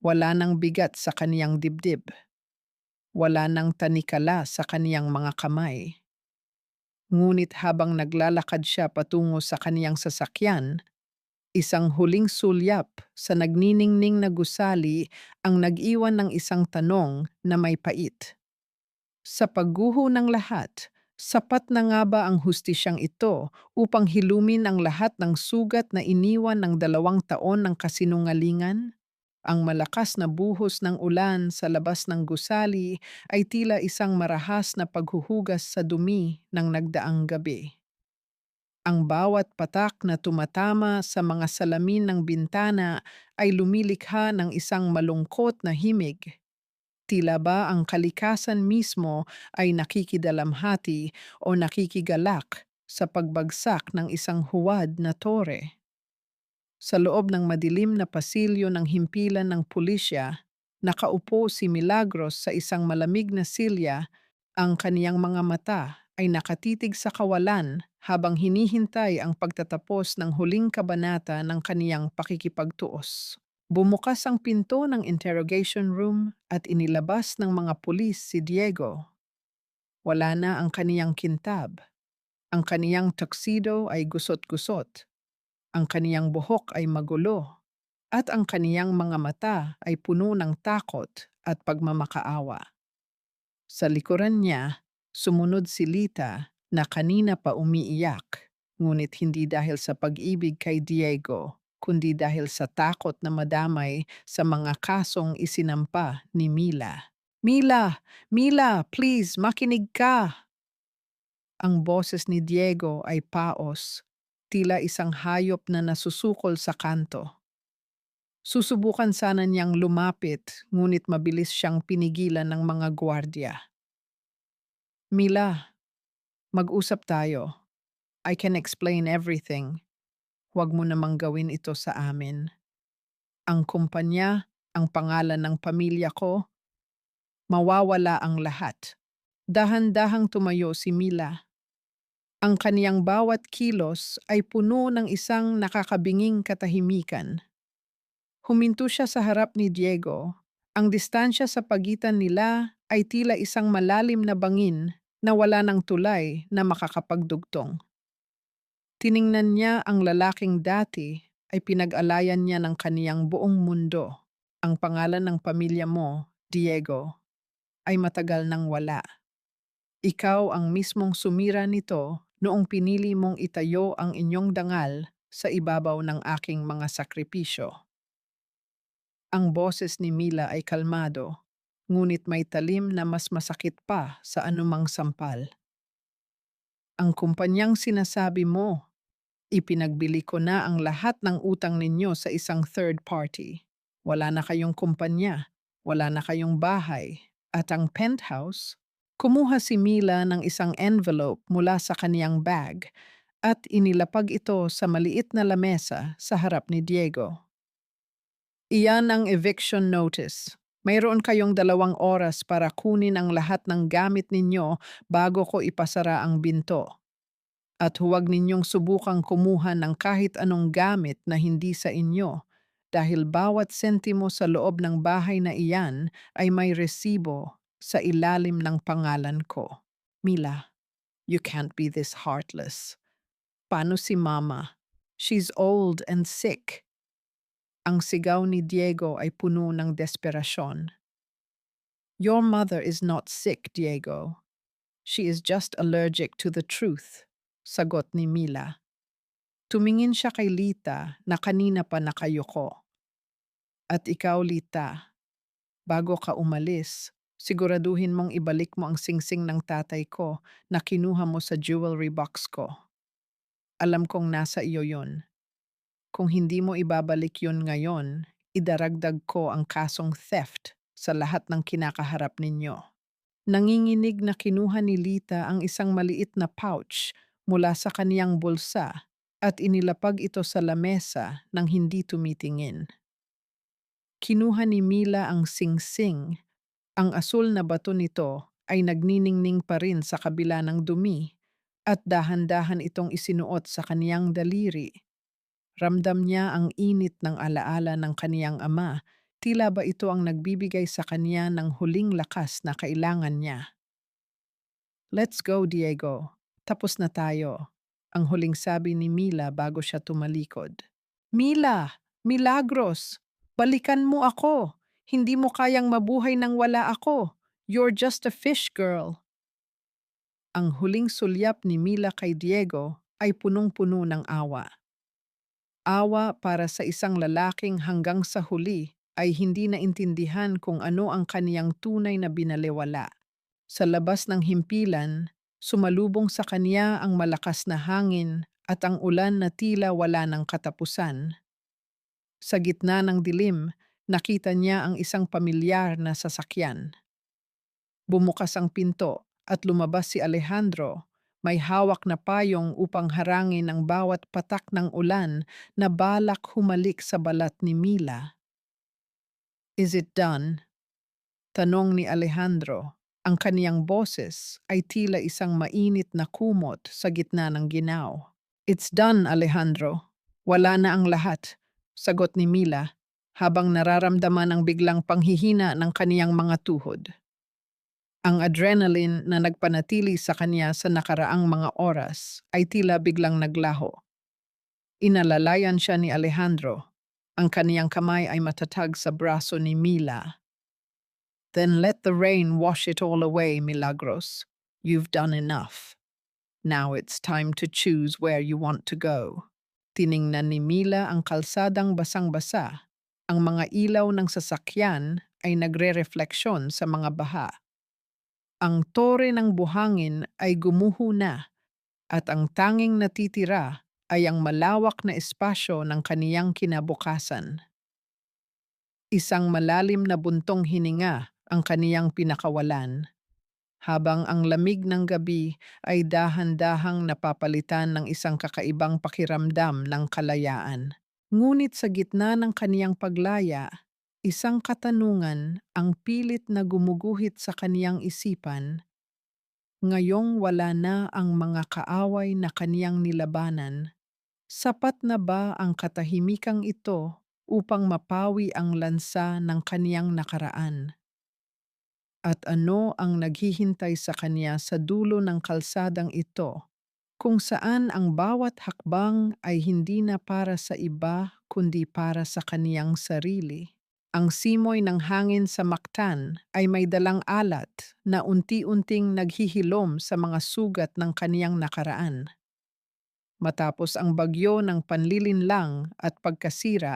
Wala nang bigat sa kaniyang dibdib. Wala nang tanikala sa kaniyang mga kamay. Ngunit habang naglalakad siya patungo sa kaniyang sasakyan, isang huling sulyap sa nagniningning na gusali ang nag-iwan ng isang tanong na may pait. Sa pagguho ng lahat, sapat na nga ba ang hustisyang ito upang hilumin ang lahat ng sugat na iniwan ng 2 taon ng kasinungalingan? Ang malakas na buhos ng ulan sa labas ng gusali ay tila isang marahas na paghuhugas sa dumi ng nagdaang gabi. Ang bawat patak na tumatama sa mga salamin ng bintana ay lumilikha ng isang malungkot na himig. Tila ba ang kalikasan mismo ay nakikidalamhati o nakikigalak sa pagbagsak ng isang huwad na tore. Sa loob ng madilim na pasilyo ng himpilan ng pulisya, nakaupo si Milagros sa isang malamig na silya, ang kaniyang mga mata ay nakatitig sa kawalan habang hinihintay ang pagtatapos ng huling kabanata ng kaniyang pakikipagtuos. Bumukas ang pinto ng interrogation room at inilabas ng mga pulis si Diego. Wala na ang kaniyang kintab. Ang kaniyang tuxedo ay gusot-gusot. Ang kaniyang buhok ay magulo. At ang kaniyang mga mata ay puno ng takot at pagmamakaawa. Sa likuran niya, sumunod si Lita na kanina pa umiiyak, ngunit hindi dahil sa pag-ibig kay Diego, kundi dahil sa takot na madamay sa mga kasong isinampa ni Mila. Mila! Mila! Please, makinig ka! Ang boses ni Diego ay paos, tila isang hayop na nasusukol sa kanto. Susubukan sana niyang lumapit, ngunit mabilis siyang pinigilan ng mga gwardiya. Mila, mag-usap tayo. I can explain everything. Huwag mo namang gawin ito sa amin. Ang kumpanya, ang pangalan ng pamilya ko, mawawala ang lahat. Dahan-dahang tumayo si Mila. Ang kaniyang bawat kilos ay puno ng isang nakakabinging katahimikan. Huminto siya sa harap ni Diego. Ang distansya sa pagitan nila ay tila isang malalim na bangin na wala ng tulay na makakapagdugtong. Tiningnan niya ang lalaking dati ay pinag-alayan niya ng kaniyang buong mundo. Ang pangalan ng pamilya mo, Diego. ay matagal nang wala. Ikaw ang mismong sumira nito noong pinili mong itayo ang inyong dangal sa ibabaw ng aking mga sakripisyo. Ang boses ni Mila ay kalmado, ngunit may talim na mas masakit pa sa anumang sampal. Ang kumpanyang sinasabi mo, ipinagbili ko na ang lahat ng utang ninyo sa isang third party. Wala na kayong kumpanya, wala na kayong bahay, at ang penthouse, kumuha si Mila ng isang envelope mula sa kaniyang bag at inilapag ito sa maliit na lamesa sa harap ni Diego. Iyan ang eviction notice. Mayroon kayong 2 oras para kunin ang lahat ng gamit ninyo bago ko ipasara ang binto. At huwag ninyong subukang kumuha ng kahit anong gamit na hindi sa inyo dahil bawat sentimo sa loob ng bahay na iyan ay may resibo sa ilalim ng pangalan ko. Mila, you can't be this heartless. Paano si Mama? She's old and sick. Ang sigaw ni Diego ay puno ng desperasyon. Your mother is not sick, Diego. She is just allergic to the truth, sagot ni Mila. Tumingin siya kay Lita na kanina pa nakayuko. At ikaw, Lita, bago ka umalis, siguraduhin mong ibalik mo ang singsing ng tatay ko na kinuha mo sa jewelry box ko. Alam kong nasa iyo yon. Kung hindi mo ibabalik yon ngayon, idaragdag ko ang kasong theft sa lahat ng kinakaharap ninyo. Nanginginig na kinuha ni Lita ang isang maliit na pouch mula sa kaniyang bulsa at inilapag ito sa lamesa nang hindi tumitingin. Kinuha ni Mila ang singsing. Ang asul na bato nito ay nagniningning pa rin sa kabila ng dumi at dahan-dahan itong isinuot sa kaniyang daliri. Ramdam niya ang init ng alaala ng kaniyang ama, tila ba ito ang nagbibigay sa kaniya ng huling lakas na kailangan niya. Let's go, Diego. Tapos na tayo. Ang huling sabi ni Mila bago siya tumalikod. Mila! Milagros! Balikan mo ako! Hindi mo kayang mabuhay nang wala ako. You're just a fish girl. Ang huling sulyap ni Mila kay Diego ay punong-puno ng awa. Awa para sa isang lalaking hanggang sa huli ay hindi naintindihan kung ano ang kaniyang tunay na binalewala. Sa labas ng himpilan, sumalubong sa kaniya ang malakas na hangin at ang ulan na tila wala ng katapusan. Sa gitna ng dilim, nakita niya ang isang pamilyar na sasakyan. Bumukas ang pinto at lumabas si Alejandro. May hawak na payong upang harangin ang bawat patak ng ulan na balak humalik sa balat ni Mila. Is it done? Tanong ni Alejandro. Ang kaniyang boses ay tila isang mainit na kumot sa gitna ng ginaw. It's done, Alejandro. Wala na ang lahat, sagot ni Mila habang nararamdaman ang biglang panghihina ng kaniyang mga tuhod. Ang adrenaline na nagpanatili sa kanya sa nakaraang mga oras ay tila biglang naglaho. Inalalayan siya ni Alejandro. Ang kaniyang kamay ay matatag sa braso ni Mila. Then let the rain wash it all away, Milagros. You've done enough. Now it's time to choose where you want to go. Tiningnan ni Mila ang kalsadang basang-basa. Ang mga ilaw ng sasakyan ay nagre-refleksyon sa mga baha. Ang tore ng buhangin ay gumuho na at ang tanging natitira ay ang malawak na espasyo ng kaniyang kinabukasan. Isang malalim na buntong hininga ang kaniyang pinakawalan, habang ang lamig ng gabi ay dahan-dahang napapalitan ng isang kakaibang pakiramdam ng kalayaan. Ngunit sa gitna ng kaniyang paglaya, isang katanungan ang pilit na gumuguhit sa kaniyang isipan. Ngayong wala na ang mga kaaway na kaniyang nilabanan, sapat na ba ang katahimikang ito upang mapawi ang lansa ng kaniyang nakaraan? At ano ang naghihintay sa kaniya sa dulo ng kalsadang ito, kung saan ang bawat hakbang ay hindi na para sa iba kundi para sa kaniyang sarili? Ang simoy ng hangin sa Mactan ay may dalang alat na unti-unting naghihilom sa mga sugat ng kaniyang nakaraan. Matapos ang bagyo ng panlilinlang at pagkasira,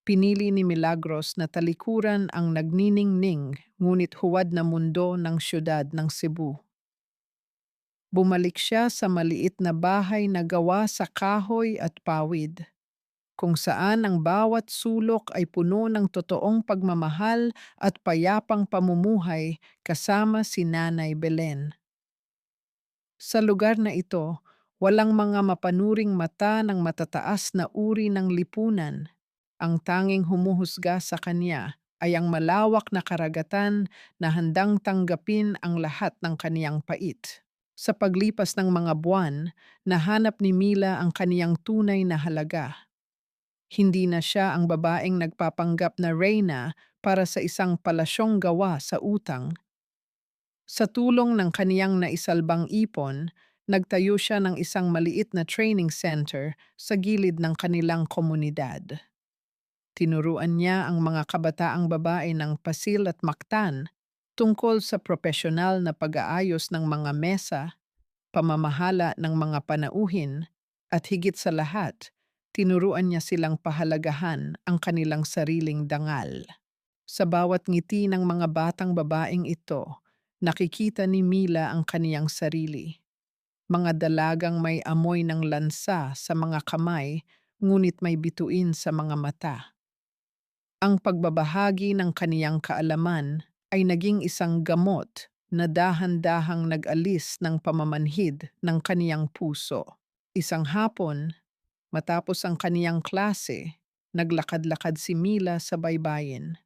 pinili ni Milagros na talikuran ang nagniningning ngunit huwad na mundo ng siyudad ng Cebu. Bumalik siya sa maliit na bahay na gawa sa kahoy at pawid, kung saan ang bawat sulok ay puno ng totoong pagmamahal at payapang pamumuhay kasama si Nanay Belen. Sa lugar na ito, walang mga mapanuring mata ng matataas na uri ng lipunan. Ang tanging humuhusga sa kanya ay ang malawak na karagatan na handang tanggapin ang lahat ng kaniyang pait. Sa paglipas ng mga buwan, nahanap ni Mila ang kaniyang tunay na halaga. Hindi na siya ang babaeng nagpapanggap na reyna para sa isang palasyong gawa sa utang. Sa tulong ng kaniyang naisalbang ipon, nagtayo siya ng isang maliit na training center sa gilid ng kanilang komunidad. Tinuruan niya ang mga kabataang babae ng Pasil at Mactan tungkol sa propesyonal na pag-aayos ng mga mesa, pamamahala ng mga panauhin, at higit sa lahat, tinuruan niya silang pahalagahan ang kanilang sariling dangal. Sa bawat ngiti ng mga batang babaeng ito, nakikita ni Mila ang kaniyang sarili. Mga dalagang may amoy ng lansa sa mga kamay, ngunit may bituin sa mga mata. Ang pagbabahagi ng kaniyang kaalaman ay naging isang gamot na dahan-dahang nag-alis ng pamamanhid ng kaniyang puso. Isang hapon, matapos ang kaniyang klase, naglakad-lakad si Mila sa baybayin.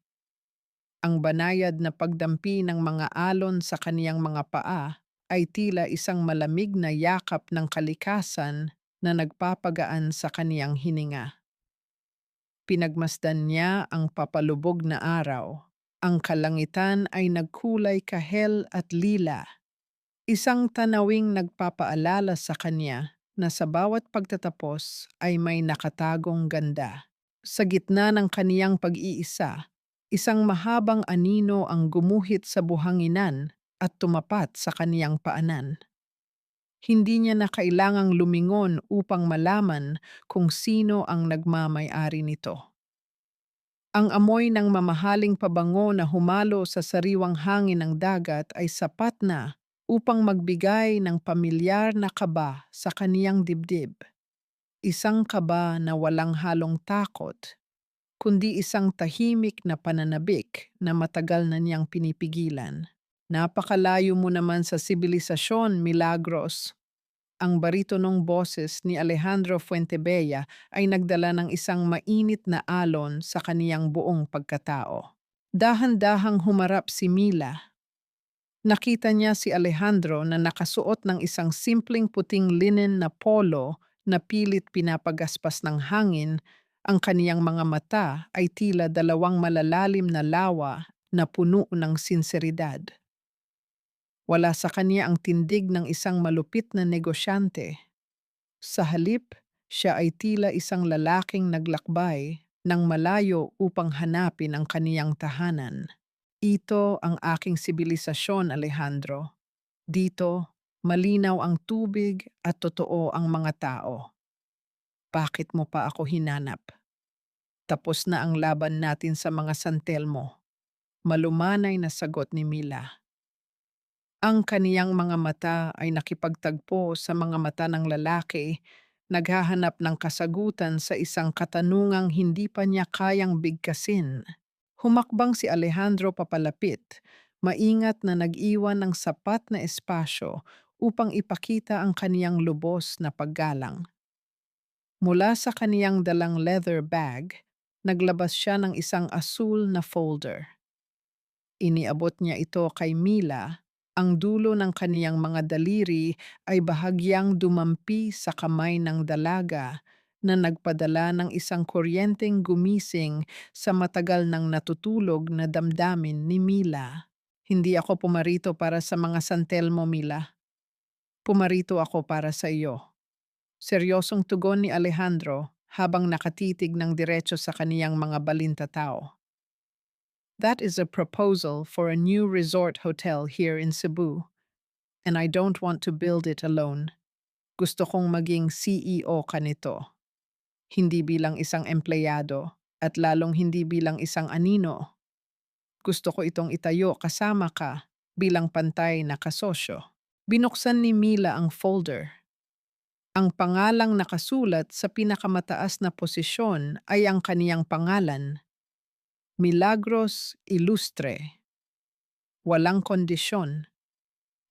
Ang banayad na pagdampi ng mga alon sa kaniyang mga paa ay tila isang malamig na yakap ng kalikasan na nagpapagaan sa kaniyang hininga. Pinagmasdan niya ang papalubog na araw. Ang kalangitan ay nagkulay kahel at lila, isang tanawing nagpapaalala sa kanya na sa bawat pagtatapos ay may nakatagong ganda. Sa gitna ng kaniyang pag-iisa, isang mahabang anino ang gumuhit sa buhanginan at tumapat sa kaniyang paanan. Hindi niya na kailangang lumingon upang malaman kung sino ang nagmamay-ari nito. Ang amoy ng mamahaling pabango na humalo sa sariwang hangin ng dagat ay sapat na upang magbigay ng pamilyar na kaba sa kaniyang dibdib. Isang kaba na walang halong takot, kundi isang tahimik na pananabik na matagal na niyang pinipigilan. Napakalayo mo naman sa sibilisasyon, Milagros. Ang baritonong boses ni Alejandro Fuentebella ay nagdala ng isang mainit na alon sa kaniyang buong pagkatao. Dahan-dahang humarap si Mila. Nakita niya si Alejandro na nakasuot ng isang simpleng puting linen na polo na pilit pinapagaspas ng hangin. Ang kaniyang mga mata ay tila dalawang malalalim na lawa na puno ng sinseridad. Wala sa kanya ang tindig ng isang malupit na negosyante. Sa halip, siya ay tila isang lalaking naglakbay ng malayo upang hanapin ang kaniyang tahanan. Ito ang aking sibilisasyon, Alejandro. Dito, malinaw ang tubig at totoo ang mga tao. Bakit mo pa ako hinanap? Tapos na ang laban natin sa mga santel mo. Malumanay na sagot ni Mila. Ang kaniyang mga mata ay nakipagtagpo sa mga mata ng lalaki, naghahanap ng kasagutan sa isang katanungang hindi pa niya kayang bigkasin. Humakbang si Alejandro papalapit, maingat na nag-iwan ng sapat na espasyo upang ipakita ang kaniyang lubos na paggalang. Mula sa kaniyang dalang leather bag, naglabas siya ng isang asul na folder. Iniabot niya ito kay Mila. Ang dulo ng kaniyang mga daliri ay bahagyang dumampi sa kamay ng dalaga na nagpadala ng isang kuryenteng gumising sa matagal nang natutulog na damdamin ni Mila. Hindi ako pumarito para sa mga santel mo, Mila. Pumarito ako para sa iyo. Seryosong tugon ni Alejandro habang nakatitig ng diretso sa kaniyang mga balintatao. That is a proposal for a new resort hotel here in Cebu, and I don't want to build it alone. Gusto kong maging CEO ka nito, hindi bilang isang empleyado at lalong hindi bilang isang anino. Gusto ko itong itayo kasama ka bilang pantay na kasosyo. Binuksan ni Mila ang folder. Ang pangalang nakasulat sa pinakamataas na posisyon ay ang kaniyang pangalan, Milagros Ilustre. Walang kondisyon,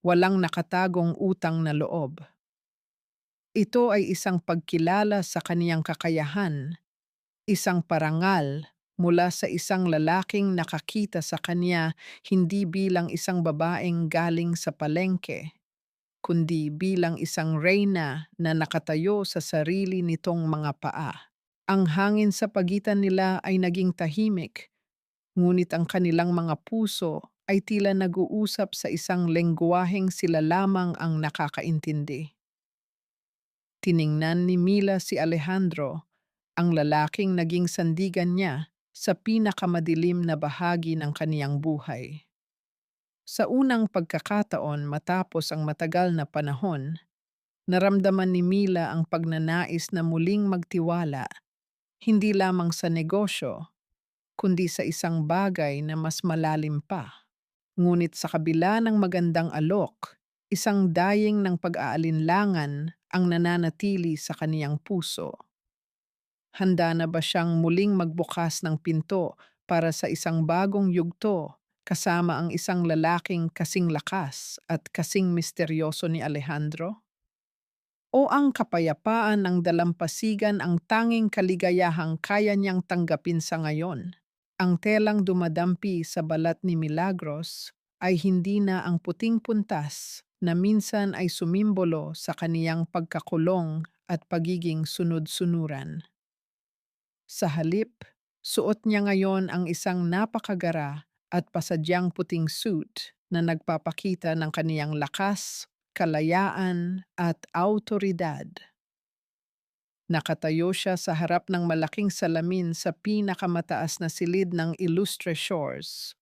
walang nakatagong utang na loob. Ito ay isang pagkilala sa kaniyang kakayahan, isang parangal mula sa isang lalaking nakakita sa kanya hindi bilang isang babaeng galing sa palengke, kundi bilang isang reyna na nakatayo sa sarili nitong mga paa. Ang hangin sa pagitan nila ay naging tahimik, ngunit ang kanilang mga puso ay tila nag-uusap sa isang lengguwaheng sila lamang ang nakakaintindi. Tiningnan ni Mila si Alejandro, ang lalaking naging sandigan niya sa pinakamadilim na bahagi ng kaniyang buhay. Sa unang pagkakataon matapos ang matagal na panahon, naramdaman ni Mila ang pagnanais na muling magtiwala, hindi lamang sa negosyo, kundi sa isang bagay na mas malalim pa. Ngunit sa kabila ng magandang alok, isang daying ng pag-aalinlangan ang nananatili sa kaniyang puso. Handa na ba siyang muling magbukas ng pinto para sa isang bagong yugto kasama ang isang lalaking kasing lakas at kasing misteryoso ni Alejandro? O ang kapayapaan ng dalampasigan ang tanging kaligayahang kaya niyang tanggapin sa ngayon? Ang telang dumadampi sa balat ni Milagros ay hindi na ang puting puntas na minsan ay sumimbolo sa kaniyang pagkakulong at pagiging sunod-sunuran. Sa halip, suot niya ngayon ang isang napakagara at pasadyang puting suit na nagpapakita ng kaniyang lakas, kalayaan at autoridad. Nakatayo siya sa harap ng malaking salamin sa pinakamataas na silid ng Illustre Shores,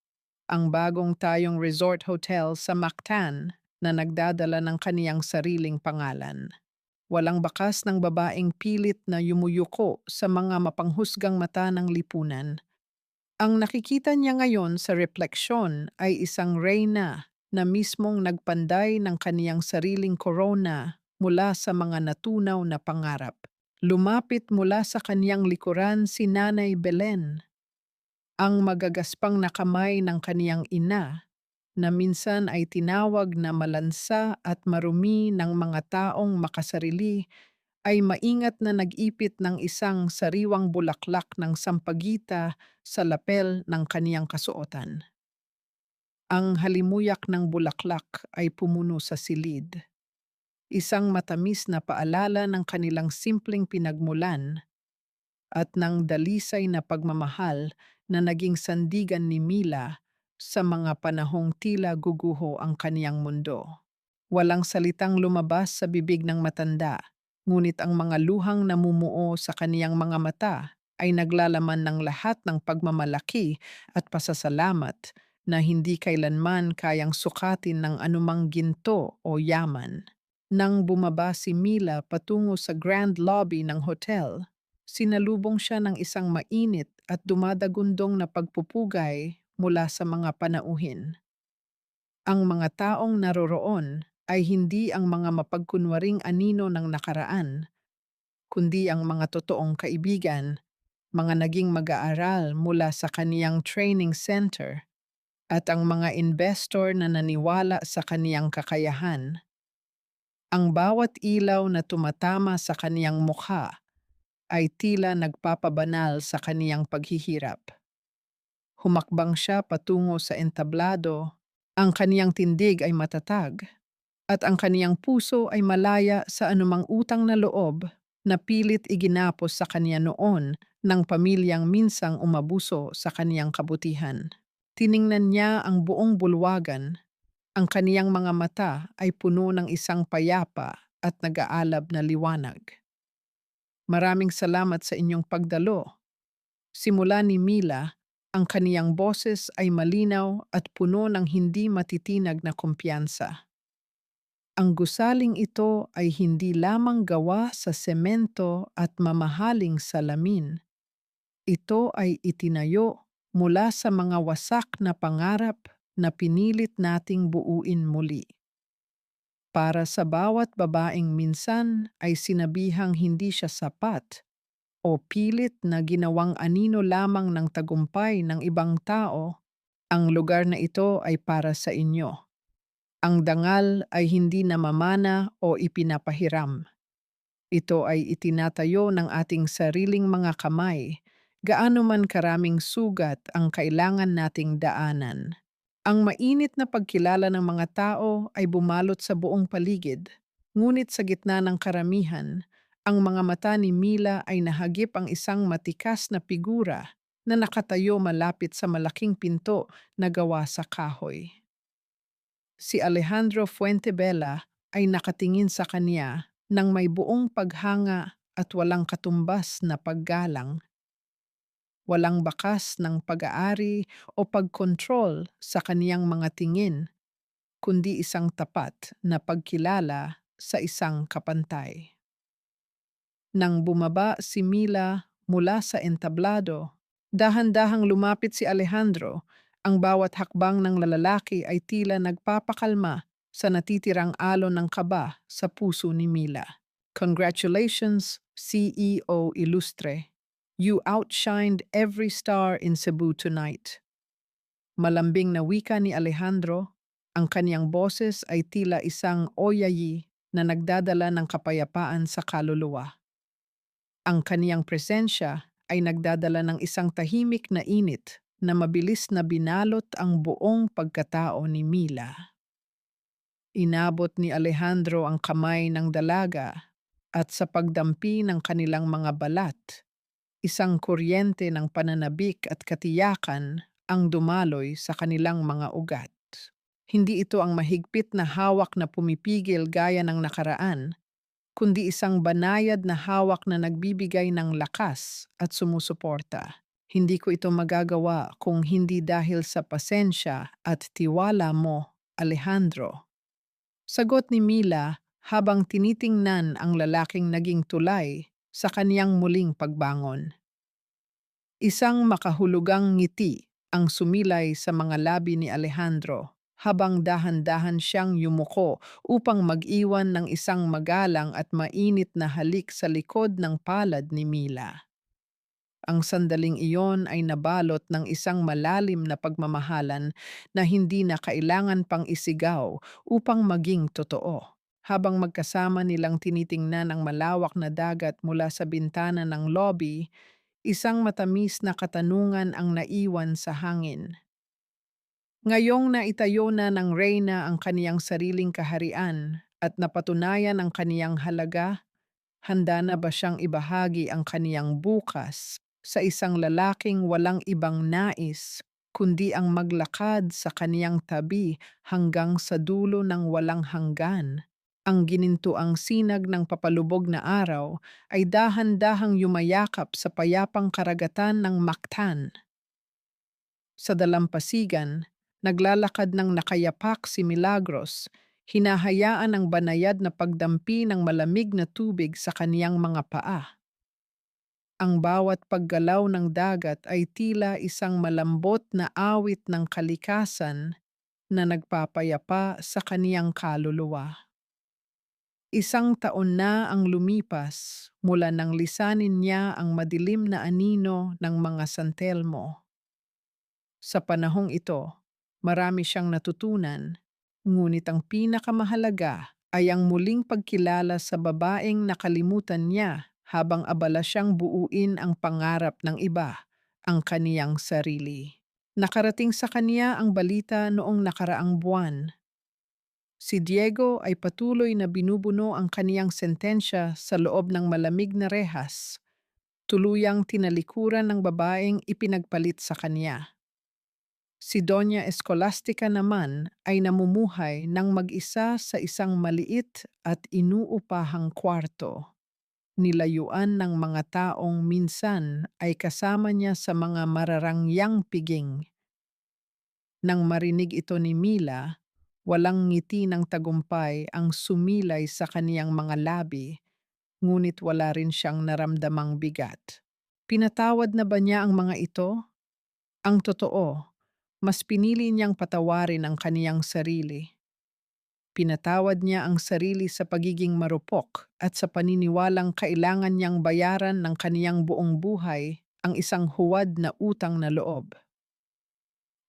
ang bagong tayong resort hotel sa Mactan na nagdadala ng kaniyang sariling pangalan. Walang bakas ng babaeng pilit na yumuyuko sa mga mapanghusgang mata ng lipunan. Ang nakikita niya ngayon sa refleksyon ay isang reyna na mismong nagpanday ng kaniyang sariling korona mula sa mga natunaw na pangarap. Lumapit mula sa kaniyang likuran si Nanay Belen, ang magagaspang na kamay ng kaniyang ina na minsan ay tinawag na malansa at marumi ng mga taong makasarili, ay maingat na nag-ipit ng isang sariwang bulaklak ng sampagita sa lapel ng kaniyang kasuotan. Ang halimuyak ng bulaklak ay pumuno sa silid, isang matamis na paalala ng kanilang simpleng pinagmulan at ng dalisay na pagmamahal na naging sandigan ni Mila sa mga panahong tila guguho ang kaniyang mundo. Walang salitang lumabas sa bibig ng matanda, ngunit ang mga luhang namumuo sa kaniyang mga mata ay naglalaman ng lahat ng pagmamalaki at pasasalamat na hindi kailanman kayang sukatin ng anumang ginto o yaman. Nang bumaba si Mila patungo sa grand lobby ng hotel, sinalubong siya ng isang mainit at dumadagundong na pagpupugay mula sa mga panauhin. Ang mga taong naroroon ay hindi ang mga mapagkunwaring anino ng nakaraan, kundi ang mga totoong kaibigan, mga naging mag-aaral mula sa kaniyang training center, at ang mga investor na naniwala sa kaniyang kakayahan. Ang bawat ilaw na tumatama sa kaniyang mukha ay tila nagpapabanal sa kaniyang paghihirap. Humakbang siya patungo sa entablado, ang kaniyang tindig ay matatag, at ang kaniyang puso ay malaya sa anumang utang na loob na pilit iginapos sa kaniya noon ng pamilyang minsang umabuso sa kaniyang kabutihan. Tiningnan niya ang buong bulwagan, ang kaniyang mga mata ay puno ng isang payapa at nag-aalab na liwanag. Maraming salamat sa inyong pagdalo. Simula ni Mila, Ang kaniyang boses ay malinaw at puno ng hindi matitinag na kumpiyansa. Ang gusaling ito ay hindi lamang gawa sa semento at mamahaling salamin. Ito ay itinayo mula sa mga wasak na pangarap na pinilit nating buuin muli. Para sa bawat babaeng minsan ay sinabihang hindi siya sapat o pilit na ginawang anino lamang ng tagumpay ng ibang tao, ang lugar na ito ay para sa inyo. Ang dangal ay hindi namamana o ipinapahiram. Ito ay itinatayo ng ating sariling mga kamay, gaano man karaming sugat ang kailangan nating daanan. Ang mainit na pagkilala ng mga tao ay bumalot sa buong paligid, ngunit sa gitna ng karamihan, ang mga mata ni Mila ay nahagip ang isang matikas na figura na nakatayo malapit sa malaking pinto na gawa sa kahoy. Si Alejandro Fuentebella ay nakatingin sa kanya ng may buong paghanga at walang katumbas na paggalang, walang bakas ng pag-aari o pagkontrol sa kaniyang mga tingin, kundi isang tapat na pagkilala sa isang kapantay. Nang bumaba si Mila mula sa entablado, dahan-dahang lumapit si Alejandro. Ang bawat hakbang ng lalaki ay tila nagpapakalma sa natitirang alon ng kaba sa puso ni Mila. Congratulations, CEO Illustre. You outshined every star in Cebu tonight. Malambing na wika ni Alejandro, ang kaniyang boses ay tila isang oyayi na nagdadala ng kapayapaan sa kaluluwa. Ang kaniyang presensya ay nagdadala ng isang tahimik na init na mabilis na binalot ang buong pagkatao ni Mila. Inabot ni Alejandro ang kamay ng dalaga at sa pagdampi ng kanilang mga balat, isang kuryente ng pananabik at katiyakan ang dumaloy sa kanilang mga ugat. Hindi ito ang mahigpit na hawak na pumipigil gaya ng nakaraan, kundi isang banayad na hawak na nagbibigay ng lakas at sumusuporta. Hindi ko ito magagawa kung hindi dahil sa pasensya at tiwala mo, Alejandro. Sagot ni Mila habang tinitingnan ang lalaking naging tulay sa kaniyang muling pagbangon. Isang makahulugang ngiti ang sumilay sa mga labi ni Alejandro habang dahan-dahan siyang yumuko upang mag-iwan ng isang magalang at mainit na halik sa likod ng palad ni Mila. Ang sandaling iyon ay nabalot ng isang malalim na pagmamahalan na hindi na kailangan pang isigaw upang maging totoo. Habang magkasama nilang tinitingnan ang malawak na dagat mula sa bintana ng lobby, isang matamis na katanungan ang naiwan sa hangin. Ngayong naitayo na ng Reyna ang kaniyang sariling kaharian at napatunayan ang kaniyang halaga, handa na ba siyang ibahagi ang kaniyang bukas sa isang lalaking walang ibang nais kundi ang maglakad sa kaniyang tabi hanggang sa dulo ng walang hanggan? Ang ginintuang sinag ng papalubog na araw ay dahan-dahang yumayakap sa payapang karagatan ng Mactan. Sa dalampasigan, naglalakad ng nakayapak si Milagros, hinahayaan ang banayad na pagdampi ng malamig na tubig sa kaniyang mga paa. Ang bawat paggalaw ng dagat ay tila isang malambot na awit ng kalikasan na nagpapayapa sa kaniyang kaluluwa. Isang taon na ang lumipas mula nang lisanin niya ang madilim na anino ng mga San Telmo. Sa panahong ito, marami siyang natutunan, ngunit ang pinakamahalaga ay ang muling pagkilala sa babaeng nakalimutan niya habang abala siyang buuin ang pangarap ng iba, ang kaniyang sarili. Nakarating sa kaniya ang balita noong nakaraang buwan. Si Diego ay patuloy na binubuno ang kaniyang sentensya sa loob ng malamig na rehas, tuluyang tinalikuran ng babaeng ipinagpalit sa kaniya. Si Doña Escolastica naman ay namumuhay ng mag-isa sa isang maliit at inuupahang kwarto. Nilayuan ng mga taong minsan ay kasama niya sa mga mararangyang piging. Nang marinig ito ni Mila, walang ngiti ng tagumpay ang sumilay sa kaniyang mga labi, ngunit wala rin siyang naramdamang bigat. Pinatawad na ba niya ang mga ito? Ang totoo, mas pinili niyang patawarin ang kaniyang sarili. Pinatawad niya ang sarili sa pagiging marupok at sa paniniwalang kailangan niyang bayaran ng kaniyang buong buhay ang isang huwad na utang na loob.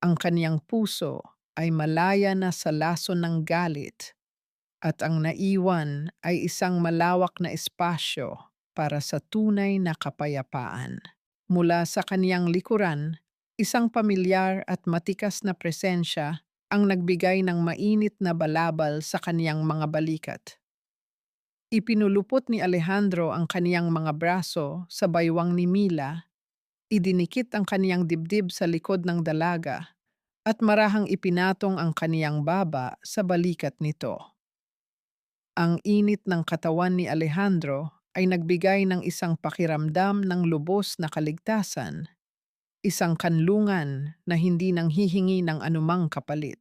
Ang kaniyang puso ay malaya na sa lason ng galit at ang naiwan ay isang malawak na espasyo para sa tunay na kapayapaan. Mula sa kaniyang likuran, isang pamilyar at matikas na presensya ang nagbigay ng mainit na balabal sa kaniyang mga balikat. Ipinulupot ni Alejandro ang kaniyang mga braso sa baywang ni Mila, idinikit ang kaniyang dibdib sa likod ng dalaga, at marahang ipinatong ang kaniyang baba sa balikat nito. Ang init ng katawan ni Alejandro ay nagbigay ng isang pakiramdam ng lubos na kaligtasan, isang kanlungan na hindi nanghihingi ng anumang kapalit.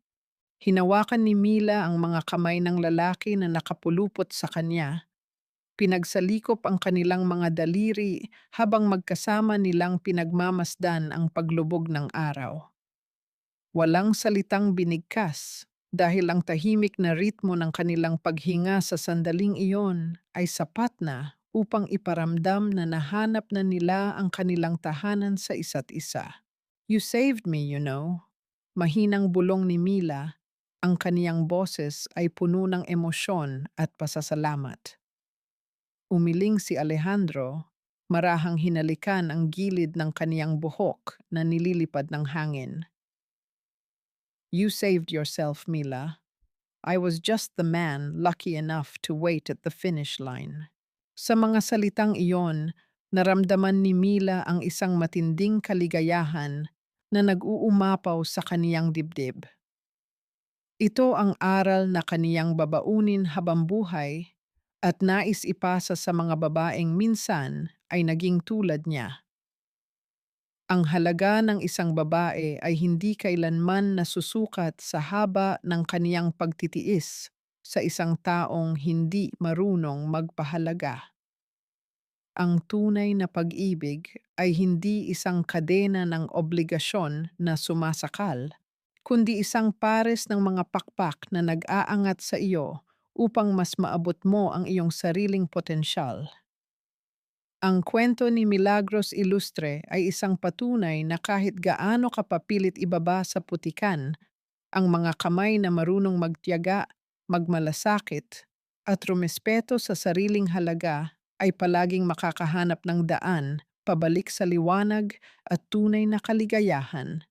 Hinawakan ni Mila ang mga kamay ng lalaki na nakapulupot sa kanya. Pinagsalikop ang kanilang mga daliri habang magkasama nilang pinagmamasdan ang paglubog ng araw. Walang salitang binigkas dahil ang tahimik na ritmo ng kanilang paghinga sa sandaling iyon ay sapat na upang iparamdam na nahanap na nila ang kanilang tahanan sa isa't isa. "You saved me, you know." Mahinang bulong ni Mila, ang kaniyang boses ay puno ng emosyon at pasasalamat. Umiling si Alejandro, marahang hinalikan ang gilid ng kaniyang buhok na nililipad ng hangin. "You saved yourself, Mila. I was just the man lucky enough to wait at the finish line." Sa mga salitang iyon, naramdaman ni Mila ang isang matinding kaligayahan na nag-uumapaw sa kaniyang dibdib. Ito ang aral na kaniyang babaunin habang buhay at nais ipasa sa mga babaeng minsan ay naging tulad niya. Ang halaga ng isang babae ay hindi kailanman nasusukat sa haba ng kaniyang pagtitiis sa isang taong hindi marunong magpahalaga. Ang tunay na pag-ibig ay hindi isang kadena ng obligasyon na sumasakal, kundi isang pares ng mga pakpak na nag-aangat sa iyo upang mas maabot mo ang iyong sariling potensyal. Ang kwento ni Milagros Ilustre ay isang patunay na kahit gaano kapapilit ibaba sa putikan, ang mga kamay na marunong magtiyaga, magmalasakit, at rumespeto sa sariling halaga ay palaging makakahanap ng daan pabalik sa liwanag at tunay na kaligayahan.